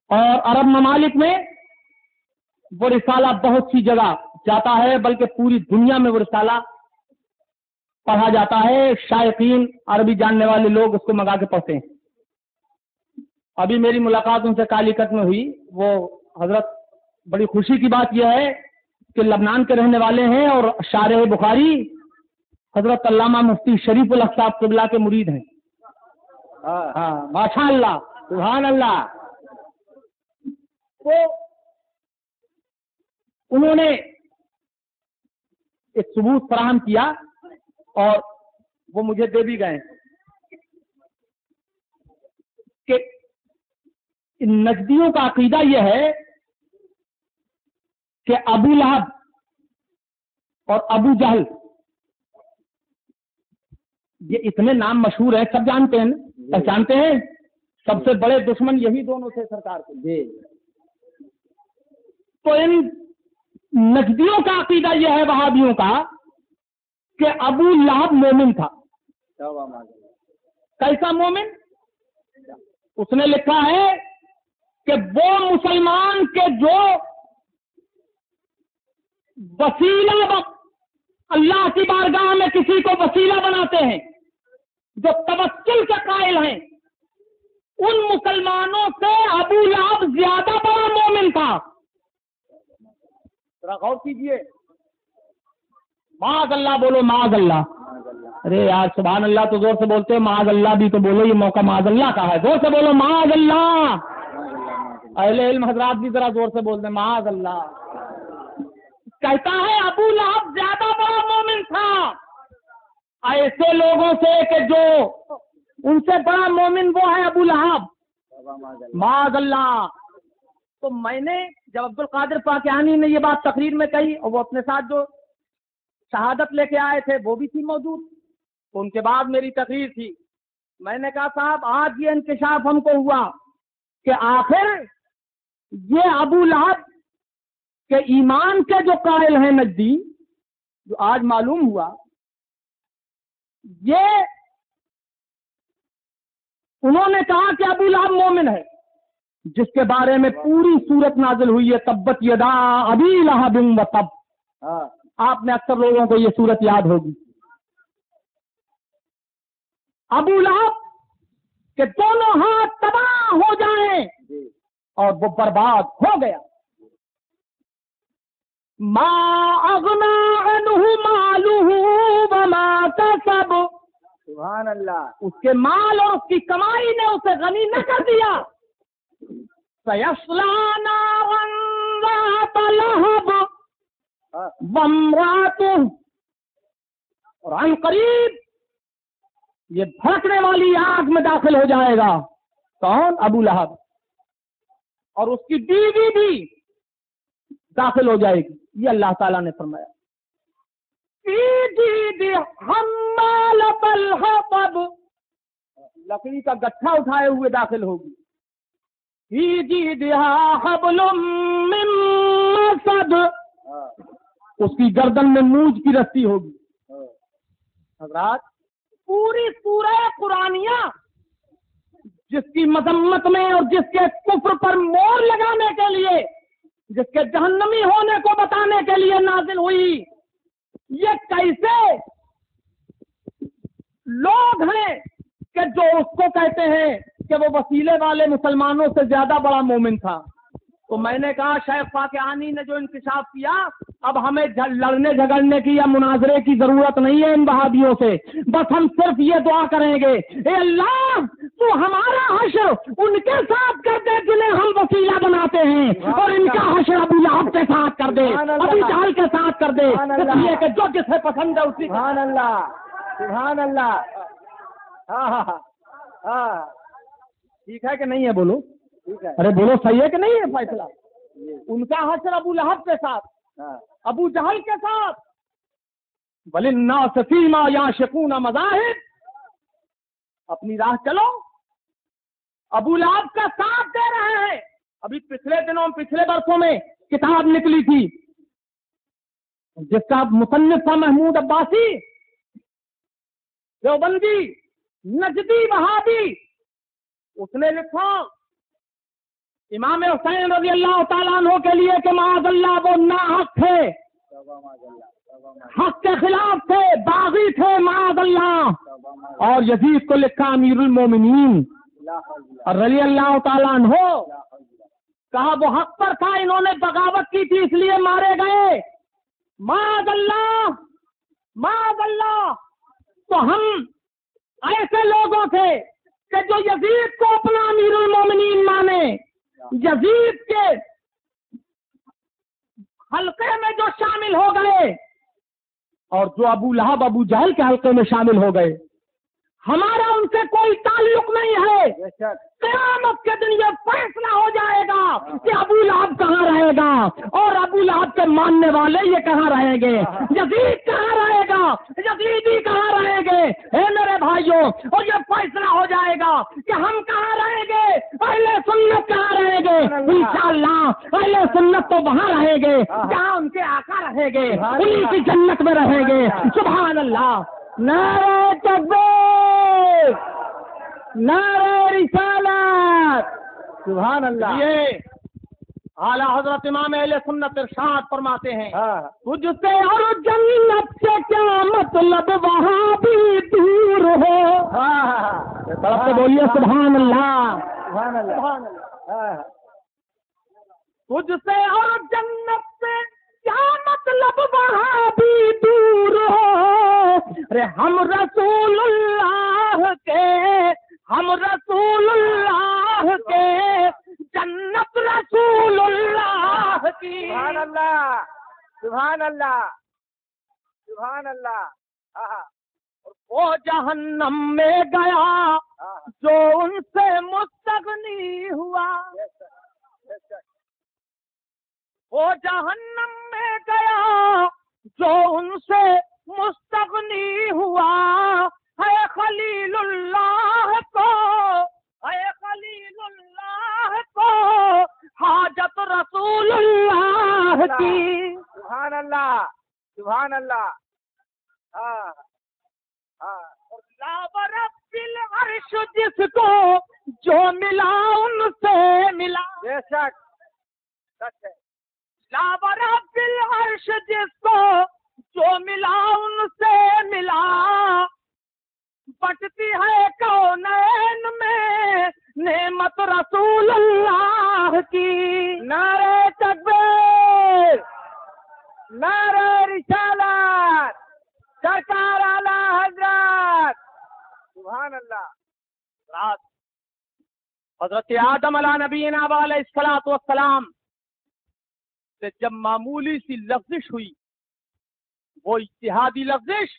اور عرب ممالک میں وہ رسالہ بہت سی جگہ جاتا ہے، بلکہ پوری دنیا میں وہ رسالہ پڑھا جاتا ہے، شائقین عربی جاننے والے لوگ اس کو منگا کے پڑھتے ہیں۔ ابھی میری ملاقات ان سے کالی کٹ میں ہوئی، وہ حضرت بڑی خوشی کی بات یہ ہے کہ لبنان کے رہنے والے ہیں اور شارح بخاری حضرت علامہ مفتی شریف الحق صاحب قبلہ کے مرید ہیں۔ ہاں ماشاء اللہ، سبحان اللہ۔ تو انہوں نے ایک ثبوت فراہم کیا اور وہ مجھے دے بھی گئے کہ ان نجدیوں کا عقیدہ یہ ہے کہ ابو لہب اور ابو جہل، یہ اتنے نام مشہور ہیں، سب جانتے ہیں، پہچانتے ہیں، سب سے بڑے دشمن یہی دونوں تھے سرکار کے۔ تو ان نجدیوں کا عقیدہ یہ ہے، وہابیوں کا، کہ ابو لہب مومن تھا۔ کیسا مومن؟ اس نے لکھا ہے کہ وہ مسلمان کے جو وسیلہ اللہ کی بارگاہ میں کسی کو وسیلہ بناتے ہیں، جو توسل کے قائل ہیں، ان مسلمانوں سے ابو لہب زیادہ بڑا مومن تھا۔ ذرا غور کیجئے، معاذ اللہ بولو، معاذ اللہ۔ ارے یار سبحان اللہ تو زور سے بولتے ہیں، معاذ اللہ بھی تو بولو، یہ موقع معاذ اللہ کا ہے، زور سے بولو معاذ اللہ۔ اہل علم حضرات بھی ذرا زور سے بولتے ہیں معاذ اللہ۔ کہتا ہے ابو لہب زیادہ بڑا مومن تھا ایسے لوگوں سے کہ جو ان سے بڑا مومن وہ ہے ابو لہب، معاذ اللہ۔ تو میں نے جب عبد القادر پاکیانی نے یہ بات تقریر میں کہی، اور وہ اپنے ساتھ جو شہادت لے کے آئے تھے وہ بھی تھی موجود، تو ان کے بعد میری تقریر تھی۔ میں نے کہا صاحب آج یہ انکشاف ہم کو ہوا کہ آخر یہ ابو لہب کے ایمان کے جو قائل ہیں نجدی، جو آج معلوم ہوا، یہ انہوں نے کہا کہ ابو لہب مومن ہے، جس کے بارے میں پوری سورت نازل ہوئی ہے، تبت یدا ابی لہب و تب۔ آپ نے اکثر لوگوں کو یہ سورت یاد ہوگی۔ ابو لہب کہ دونوں ہاتھ تباہ ہو جائیں اور وہ برباد ہو گیا۔ ما اغنا عنہ مالہ وما کسب، سبحان اللہ، اس کے مال اور اس کی کمائی نے اسے غنی نہ کر دیا۔ سیصلی نارا ذات لہب وامرأتہ، اور عن قریب یہ بھڑکنے والی آگ میں داخل ہو جائے گا۔ کون؟ ابو لہب، اور اس کی بیوی بھی داخل ہو جائے گی، یہ اللہ تعالیٰ نے فرمایا۔ حمالۃ الحطب، لکڑی کا گٹھا اٹھائے ہوئے داخل ہوگی۔ فی جیدہا حبل من مسد، اس کی گردن میں موج کی رسی ہوگی۔ حضرات پوری سورہ قرآنیہ جس کی مذمت میں اور جس کے کفر پر مور لگانے کے لیے، جس کے جہنمی ہونے کو بتانے کے لیے نازل ہوئی، یہ کیسے لوگ ہیں کہ جو اس کو کہتے ہیں کہ وہ وسیلے والے مسلمانوں سے زیادہ بڑا مومن تھا۔ تو میں نے کہا شیخ پاکیانی نے جو انکشاف کیا، اب ہمیں لڑنے جھگڑنے کی یا مناظرے کی ضرورت نہیں ہے ان وہابیوں سے، بس ہم صرف یہ دعا کریں گے، اے اللہ تو ہمارا حشر ان کے ساتھ کر دے جنہیں ہم وسیلہ بناتے ہیں، اور ان کا حشر ابو لہب کے ساتھ کر دے، ابو جہل کے ساتھ کر دے، اس لیے کہ جو جسے پسند ہے اسی۔ سبحان اللہ، سبحان اللہ۔ ہاں ہاں ہاں، ٹھیک ہے کہ نہیں ہے؟ بولو، ٹھیک ہے، ارے بولو صحیح ہے کہ نہیں ہے فیصلہ؟ ان کا حشر ابو لہب کے ساتھ، ابو جہل کے ساتھ۔ وَلِلنَّاسِ فِيمَا يَعْشِقُونَ مَذَاهِبُ، اپنی راہ چلو، ابو لہب کا ساتھ دے رہے ہیں۔ ابھی پچھلے برسوں میں کتاب نکلی تھی جس کا مصنف تھا محمود عباسی، دیوبندی نجدی وہابی، اس نے لکھا امام حسین رضی اللہ تعالیٰ عنہ کے لیے کہ معاذ اللہ وہ ناحق تھے، حق کے خلاف تھے، باغی تھے معاذ اللہ، اور یزید کو لکھا امیر المومنین رضی اللہ تعالیٰ عنہ، کہا وہ حق پر تھا، انہوں نے بغاوت کی تھی اس لیے مارے گئے، معاذ اللہ معاذ اللہ۔ تو ہم ایسے لوگوں سے کہ جو یزید کو اپنا امیر المومنین مانے، یزید کے حلقے میں جو شامل ہو گئے، اور جو ابو لہب ابو جہل کے حلقے میں شامل ہو گئے، ہمارا ان سے کوئی تعلق نہیں ہے۔ قیامت کے دن یہ فیصلہ ہو جائے گا کہ ابو لہب کہاں رہے گا، اور ابو لہب کے ماننے والے یہ کہاں رہیں گے، یزید کہاں رہے گا، یزیدی کہاں رہیں گے۔ اے میرے بھائیوں، اور یہ فیصلہ ہو جائے گا کہ ہم کہاں رہیں گے، اہل سنت کہاں رہیں گے۔ انشاءاللہ اہل سنت تو وہاں رہیں گے جہاں ان کے آقا رہیں گے، انہی کی جنت میں رہیں گے۔ سبحان اللہ، نعرہ تکبیر، نعرہ رسالت، سبحان اللہ۔ یہ اعلیٰ حضرت امام اہل سنت ارشاد فرماتے ہیں، تجھ سے اور جنت سے کیا مطلب وہاں بھی دور ہو۔ طرف سے بولیے سبحان اللہ، سبحان اللہ۔ تجھ سے اور جنت سے کیا مطلب وہاں بھی دور ہو۔ ارے ہم رسول اللہ کے، ہم رسول اللہ کے، جنت رسول اللہ کی۔ سبحان اللہ، سبحان اللہ، سبحان اللہ۔ وہ جہنم میں گیا جو ان سے مستغنی ہوا وہ جہنم میں گیا، جو ان سے مستغنی ہوا ہے خلیل اللہ کو، ہے خلیل اللہ کو حاجت رسول اللہ کی۔ سبحان اللہ، سبحان اللہ۔ لا ورب العرش جس کو جو ملا ان سے ملا، بے شک سچ ہے۔ لا ورب العرش جس کو جو ملا ان سے ملا، بٹتی ہے کونین میں نعمت رسول اللہ کی۔ نعرہ تکبیر، نعرہ رسالت، سرکار اعلی حضرت، سبحان اللہ۔ رات حضرت آدم علیہ نبینا علیہ الصلوۃ والسلام سے جب معمولی سی لفزش ہوئی، وہ اجتہادی لفزش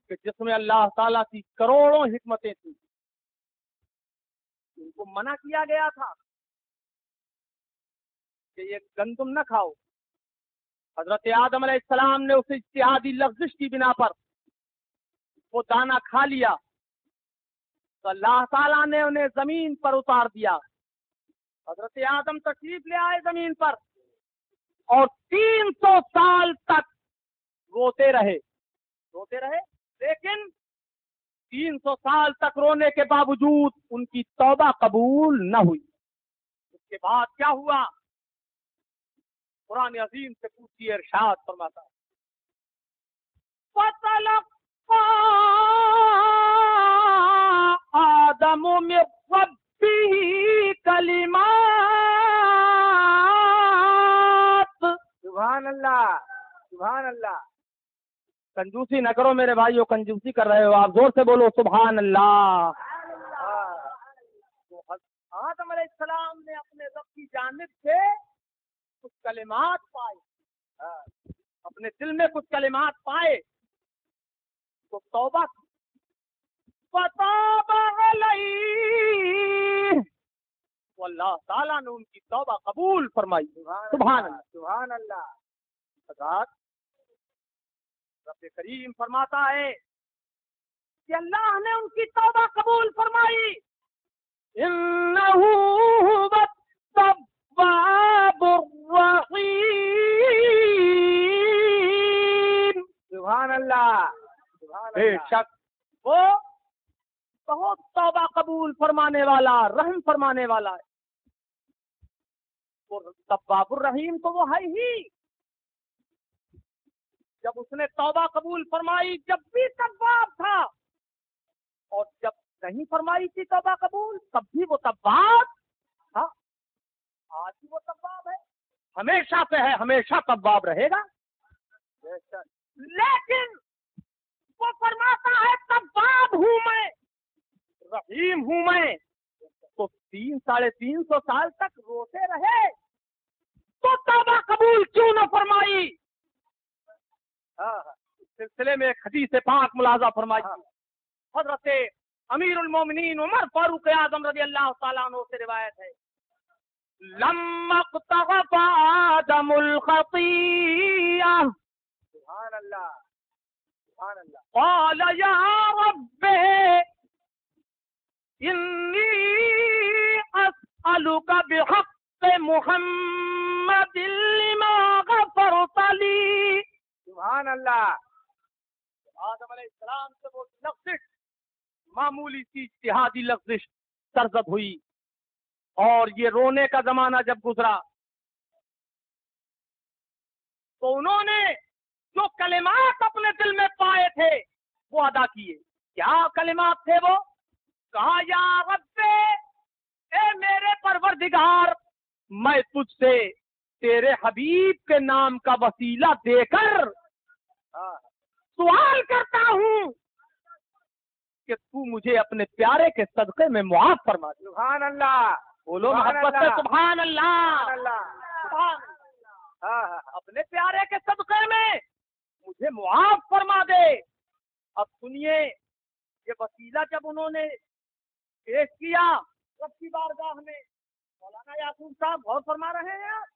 کہ جس میں اللہ تعالیٰ کی کروڑوں حکمتیں تھیں، ان کو منع کیا گیا تھا کہ یہ گندم نہ کھاؤ۔ حضرت آدم علیہ السلام نے اس اجتہادی لفزش کی بنا پر وہ دانہ کھا لیا تو اللہ تعالیٰ نے انہیں زمین پر اتار دیا۔ حضرت آدم تشریف لے آئے زمین پر اور 300 سال تک روتے رہے، لیکن 300 سال تک رونے کے باوجود ان کی توبہ قبول نہ ہوئی۔ اس کے بعد کیا ہوا؟ قرآن عظیم سے پوچھیے، ارشاد فرماتا ہے فَتَلَقَّى آدَمُ مِن رَّبِّهِ كَلِمَاتٍ۔ سبحان اللہ، سبحان اللہ۔ کنجوسی نہ کرو میرے بھائیو، کنجوسی کر رہے ہو آپ، زور سے بولو سبحان اللہ۔ آدم علیہ السلام نے اپنے رب کی جانب سے کچھ کلمات پائے، اپنے دل میں کچھ کلمات پائے تو توبہ کی۔ فَتَابَ عَلَيْهِ، تو اللہ تعالیٰ نے ان کی توبہ قبول فرمائی۔ سبحان اللہ، سبحان اللہ۔ حضرات رب کریم فرماتا ہے کہ اللہ نے ان کی توبہ قبول فرمائی۔ انہ هو التواب الرحیم۔ سبحان اللہ، سبحان بے اللہ۔ شک وہ بہت توبہ قبول فرمانے والا، رحم فرمانے والا ہے۔ وہ تواب الرحیم تو وہ ہے ہی۔ جب اس نے توبہ قبول فرمائی جب بھی تواب تھا، اور جب نہیں فرمائی تھی توبہ قبول تب بھی وہ تواب تھا، آج بھی وہ تواب ہے، ہمیشہ سے ہے، ہمیشہ تواب رہے گا۔ لیکن وہ فرماتا ہے تواب ہوں میں، رحیم ہوں میں، تو 300-350 سال تک روتے رہے تو توبہ قبول کیوں نہ فرمائی؟ اس سلسلے میں ایک حدیث پاک ملاحظہ فرمائی، حضرت امیر المومنین عمر فاروق اعظم رضی اللہ تعالیٰ عنہ سے روایت ہے، لما اقترف آدم الخطیئہ سبحان اللہ، سبحان اللہ۔ قال یا رب انی اسألک بحق محمد لما غفرت لی۔ سبحان اللہ۔ آدم علیہ السلام سے وہ لفظش، معمولی سی اجتہادی لفظش سرزد ہوئی، اور یہ رونے کا زمانہ جب گزرا تو انہوں نے جو کلمات اپنے دل میں پائے تھے وہ ادا کیے۔ کیا کلمات تھے وہ؟ کہا یا رب، اے میرے پروردگار، میں تجھ سے تیرے حبیب کے نام کا وسیلہ دے کر سوال کرتا ہوں کہ تو مجھے اپنے پیارے کے صدقے میں معاف فرما دے۔ سبحان اللہ، بولو سبحان محبت سے اللہ، سبحان اللہ۔ سبحان اللہ۔ سبحان اللہ۔ اپنے پیارے کے صدقے میں مجھے معاف فرما دے۔ اب سنیے، یہ وسیلہ جب انہوں نے پیش کیا رب کی بارگاہ میں. مولانا یعقوب صاحب غور فرما رہے ہیں آپ.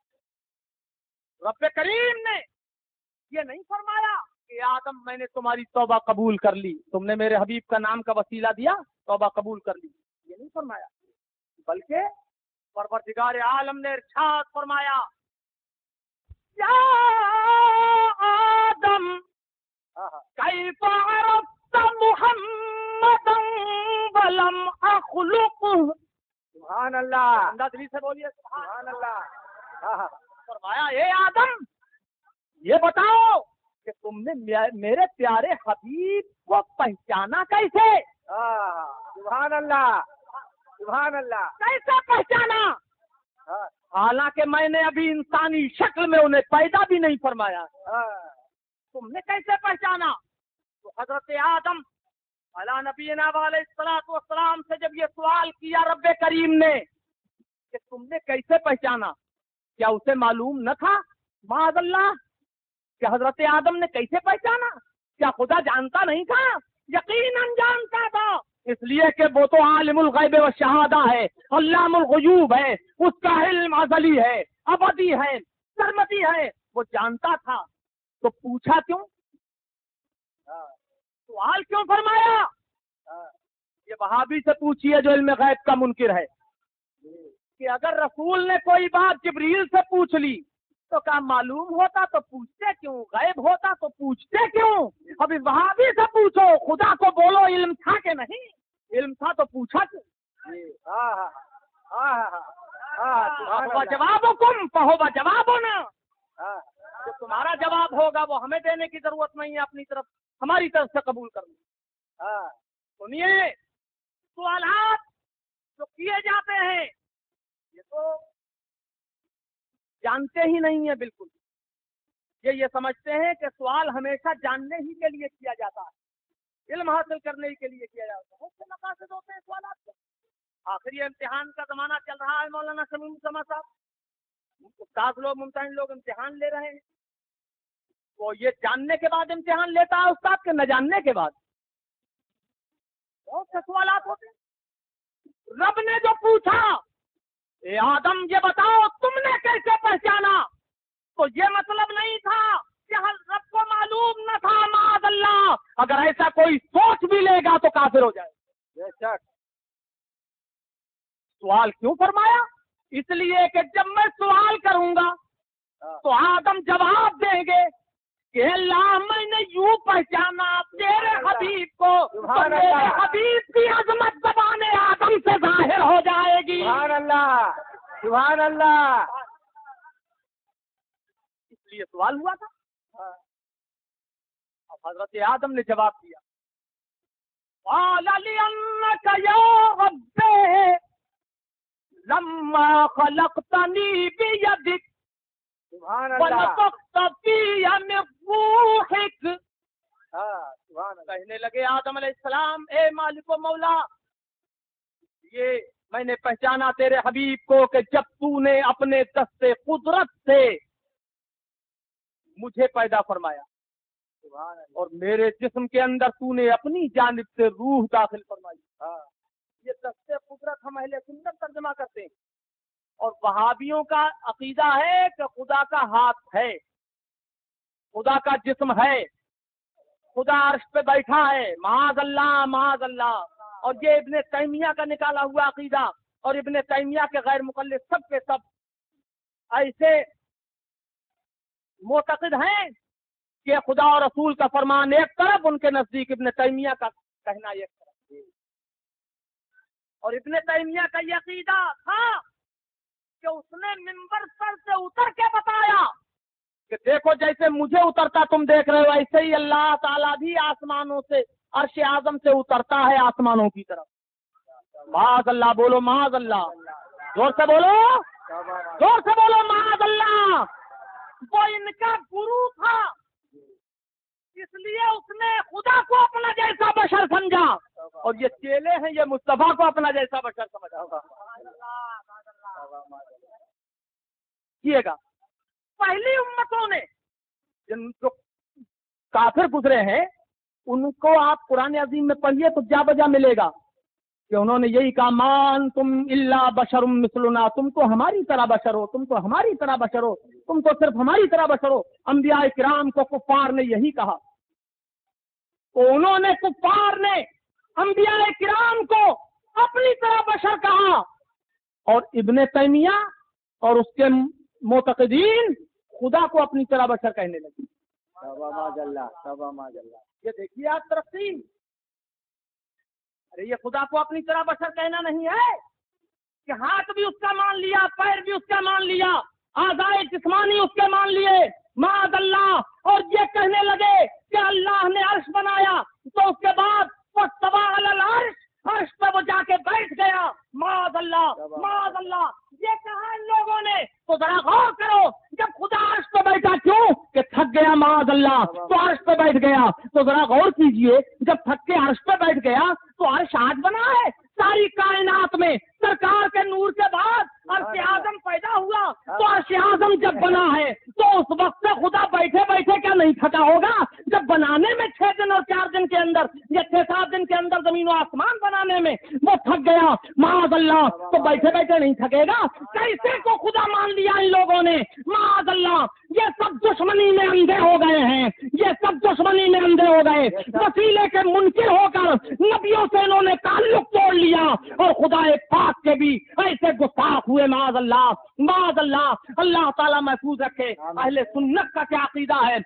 رب کریم نے یہ نہیں فرمایا کہ آدم میں نے تمہاری توبہ قبول کر لی, تم نے میرے حبیب کا نام کا وسیلہ دیا, توبہ قبول کر لی, یہ نہیں فرمایا. بلکہ پروردگار عالم نے ارشاد فرمایا یا آدم کیف عرفت محمدا ولم اخلقه. سبحان اللہ, انداز دلی سے بولیے سبحان اللہ. فرمایا اے آدم یہ بتاؤ کہ تم نے میرے پیارے حبیب کو پہچانا کیسے؟ سبحان اللہ, سبحان اللہ. کیسے پہچانا؟ حالانکہ میں نے ابھی انسانی شکل میں انہیں پیدا بھی نہیں فرمایا. تم نے کیسے پہچانا؟ تو حضرت آدم علی نبینا علیہ الصلوۃ والسلام سے جب یہ سوال کیا رب کریم نے کہ تم نے کیسے پہچانا, کیا اسے معلوم نہ تھا معاذ اللہ کہ حضرت آدم نے کیسے پہچانا؟ کیا خدا جانتا نہیں تھا؟ یقیناً جانتا تھا, اس لیے کہ وہ تو عالم الغیب و شہادہ ہے, علام الغیوب ہے, اس کا علم ازلی ہے, ابدی ہے, سرمدی ہے, وہ جانتا تھا. تو پوچھا کیوں؟ سوال کیوں فرمایا؟ یہ وہابی سے پوچھیے جو علم غیب کا منکر ہے کہ اگر رسول نے کوئی بات جبریل سے پوچھ لی تو کیا معلوم ہوتا تو پوچھتے کیوں, غیب ہوتا تو پوچھتے کیوں؟ ابھی وہابی سے پوچھو خدا کو بولو علم تھا کہ نہیں, علم تھا تو پوچھا کیوں؟ جوابکم فہو جوابنا, جو تمہارا جواب ہوگا وہ ہمیں دینے کی ضرورت نہیں ہے, اپنی طرف ہماری طرف سے قبول کرنا. سنیے سوالات جو کیے جاتے ہیں یہ تو جانتے ہی نہیں ہے بالکل. یہ سمجھتے ہیں کہ سوال ہمیشہ جاننے ہی کے لیے کیا جاتا ہے, علم حاصل کرنے ہی کے لیے کیا جاتا ہے. اس سے مقاصد ہوتے ہیں سوالات کے. آخری امتحان کا زمانہ چل رہا ہے مولانا شمیم سما صاحب, استاد لوگ ممتحن لوگ امتحان لے رہے ہیں. وہ یہ جاننے کے بعد امتحان لیتا ہے استاد کے نہ جاننے کے بعد بہت سے سوالات ہوتے ہیں. رب نے جو پوچھا اے آدم یہ بتاؤ تم نے کیسے پہچانا, تو یہ مطلب نہیں تھا کہ رب کو معلوم نہ تھا معاذ اللہ. اگر ایسا کوئی سوچ بھی لے گا تو کافر ہو جائے. بے شک. سوال کیوں فرمایا؟ اس لیے کہ جب میں سوال کروں گا تو آدم جواب دیں گے کہ اللہ میں نے یوں پہچانا تیرے حبیب کو, تو میرے حبیب کی عظمت زبان آدم سے ظاہر ہو جائے گی. سبحان اللہ, سبحان اللہ. اس لیے سوال ہوا تھا. اب حضرت آدم نے جواب دیا قال لأنك يا رب لما خلقتني بيدك سبحان اللہ. ونفخت في من روحك. سبحان اللہ. کہنے لگے آدم علیہ السلام اے مالک و مولا یہ میں نے پہچانا تیرے حبیب کو کہ جب تو نے اپنے دست قدرت سے مجھے پیدا فرمایا اور میرے جسم کے اندر تو نے اپنی جانب سے روح داخل فرمائی. یہ دست قدرت ہم اہل سنت ترجمہ کرتے ہیں, اور وہابیوں کا عقیدہ ہے کہ خدا کا ہاتھ ہے, خدا کا جسم ہے, خدا عرش پہ بیٹھا ہے. معاذ اللہ معاذ اللہ. اور یہ ابن تیمیہ کا نکالا ہوا عقیدہ, اور ابن تیمیہ کے غیر مقلد سب کے سب ایسے معتقد ہیں کہ خدا اور رسول کا فرمان ایک طرف, ان کے نزدیک ابن تیمیہ کا کہنا ایک طرف. اور ابن تیمیہ کا یہ عقیدہ تھا کہ اس نے منبر سر سے اتر کے بتایا کہ دیکھو جیسے مجھے اترتا تم دیکھ رہے ہو ایسے ہی اللہ تعالیٰ بھی آسمانوں سے عرش اعظم سے اترتا ہے آسمانوں کی طرف. معاذ اللہ. بولو معاذ اللہ, زور سے بولو, زور سے بولو معاذ اللہ. وہ ان کا گرو تھا, اس لیے اس نے خدا کو اپنا جیسا بشر سمجھا, اور یہ چیلے ہیں یہ مصطفیٰ کو اپنا جیسا بشر سمجھا. کیے گا پہلی امتوں نے جن جو کافر گزرے ہیں ان کو آپ قرآن عظیم میں پڑھیے تو جا بجا ملے گا کہ انہوں نے یہی کہا مان تم الا بشر مثلنا، تم تو ہماری طرح بشر ہو، تم تو ہماری طرح بشر ہو، تم تو صرف ہماری طرح بشر ہو۔ انبیاء کرام کو کفار نے یہی کہا، تو انہوں نے کفار نے انبیاء کرام کو اپنی طرح بشر کہا، اور ابن تیمیہ اور اس کے معتقدین خدا کو اپنی طرح بشر کہنے لگے۔ یہ دیکھیے آپ ترقی، ارے یہ خدا کو اپنی طرح بشر کہنا نہیں ہے کہ ہاتھ بھی اس کا مان لیا، پیر بھی اس کا مان لیا، اعضائے جسمانی اس کے مان لیے، معاذ اللہ، اور یہ کہنے لگے کہ اللہ نے عرش بنایا تو اس کے بعد واستوى علی العرش، عرش پہ وہ جا کے بیٹھ گیا، معاذ اللہ معاذ اللہ، یہ کہا ان لوگوں نے۔ تو ذرا غور کرو، جب خدا عرش پہ بیٹھا کیوں؟ کہ تھک گیا معاذ اللہ تو عرش پہ بیٹھ گیا۔ تو ذرا غور کیجئے، جب تھک کے عرش پہ بیٹھ گیا تو عرش آج بنا ہے؟ ساری کائنات میں سرکار کے نور کے بعد عرش اعظم پیدا ہوا، تو عرش اعظم جب بنا ہے تو اس وقت سے خدا بیٹھے بیٹھے کیا نہیں تھکا ہوگا؟ جب بنانے میں 6 دن اور 4 دن کے اندر یا 6-7 دن کے اندر زمین و آسمان بنانے میں وہ تھک گیا معاذ اللہ، تو بیٹھے بیٹھے نہیں تھکے گا؟ کیسے کو خدا مان لیا ان لوگوں نے؟ معاذ اللہ، یہ سب دشمنی میں اندھے ہو گئے ہیں، یہ سب دشمنی میں اندھے ہو گئے، وسیلے کے منکر ہو کر نبیوں سے انہوں نے تعلق توڑ لیا، اور خدا پاک کے بھی ایسے گستاخ ہوئے معاذ اللہ معاذ اللہ۔ اللہ تعالیٰ محفوظ رکھے۔ اہل سنت کا کیا عقیدہ ہے؟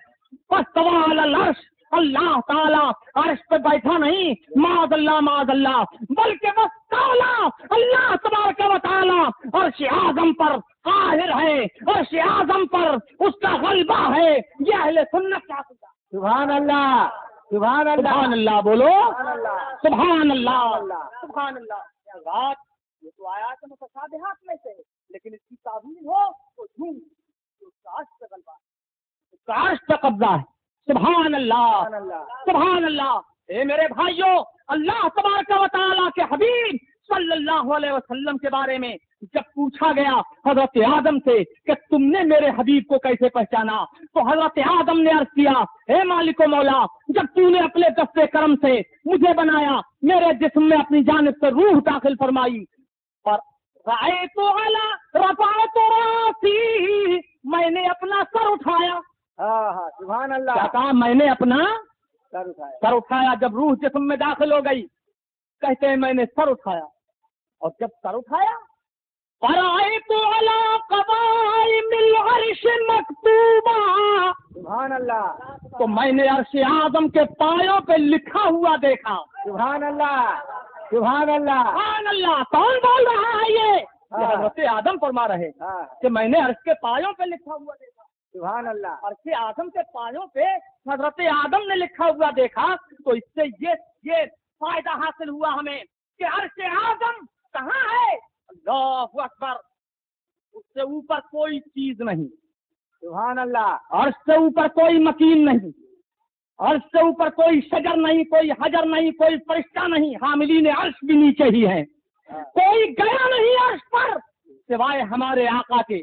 واستوى علی العرش، اللہ تعالیٰ عرش پہ بیٹھا نہیں معاذ اللہ، بلکہ واستولیٰ، اللہ تبارک و تعالیٰ عرش اعظم پر قاہر ہے، عرش اعظم پر اس کا غلبہ ہے۔ یہ اہل سنت کا عقیدہ۔ سبحان اللہ، سبحان اللہ، سبحان اللہ بولو، سبحان اللہ سبحان اللہ۔ بات یہ تو آیات متشابہات میں سے ہے، لیکن اس کی تعبیر ہو تو جھوم، اس کا عرش پہ غلبہ ہے، اس کا عرش پہ قبضہ ہے۔ سبحان اللہ سبحان اللہ۔ اے میرے بھائیوں، اللہ تبارک و تعالیٰ کے حبیب صلی اللہ علیہ وسلم کے بارے میں جب پوچھا گیا حضرت آدم سے کہ تم نے میرے حبیب کو کیسے پہچانا، تو حضرت آدم نے عرض کیا اے مالک و مولا، جب تو نے اپنے دست کرم سے مجھے بنایا، میرے جسم میں اپنی جانب سے روح داخل فرمائی، اور رأیت علی رفعت راسی، میں نے اپنا سر اٹھایا۔ سبحان اللہ، کیا کہا؟ میں نے اپنا سر سر اٹھایا۔ جب روح جسم میں داخل ہو گئی، کہتے ہیں میں نے سر اٹھایا، اور جب سر اٹھایا فرأیت علی قوائم العرش مکتوبا، سبحان اللہ، تو میں نے عرش اعظم کے پایوں پہ لکھا ہوا دیکھا۔ سبحان اللہ، سبحان اللہ، سبحان اللہ۔ کون بول رہا ہے یہ حضرت آدم فرما رہے کہ میں نے عرش کے پایوں پہ لکھا ہوا دیکھا۔ سبحان اللہ، عرش اعظم کے پایوں پہ حضرت آدم نے لکھا ہوا دیکھا، تو اس سے یہ فائدہ حاصل ہوا ہمیں کہ عرش اعظم کہاں ہے؟ اللہ اکبر، اس سے اوپر کوئی چیز نہیں، سبحان اللہ، عرش سے اوپر کوئی مکین نہیں، عرش سے اوپر کوئی شجر نہیں، کوئی حجر نہیں، کوئی فرشتہ نہیں، حاملین عرش بھی نیچے ہی ہیں، کوئی گیا نہیں عرش پر سوائے ہمارے آقا کے،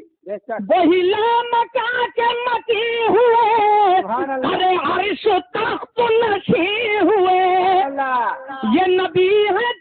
وہی لامکا کے مکی ہوئے، ارے عرش تخت نشین ہوئے، یہ نبی ہے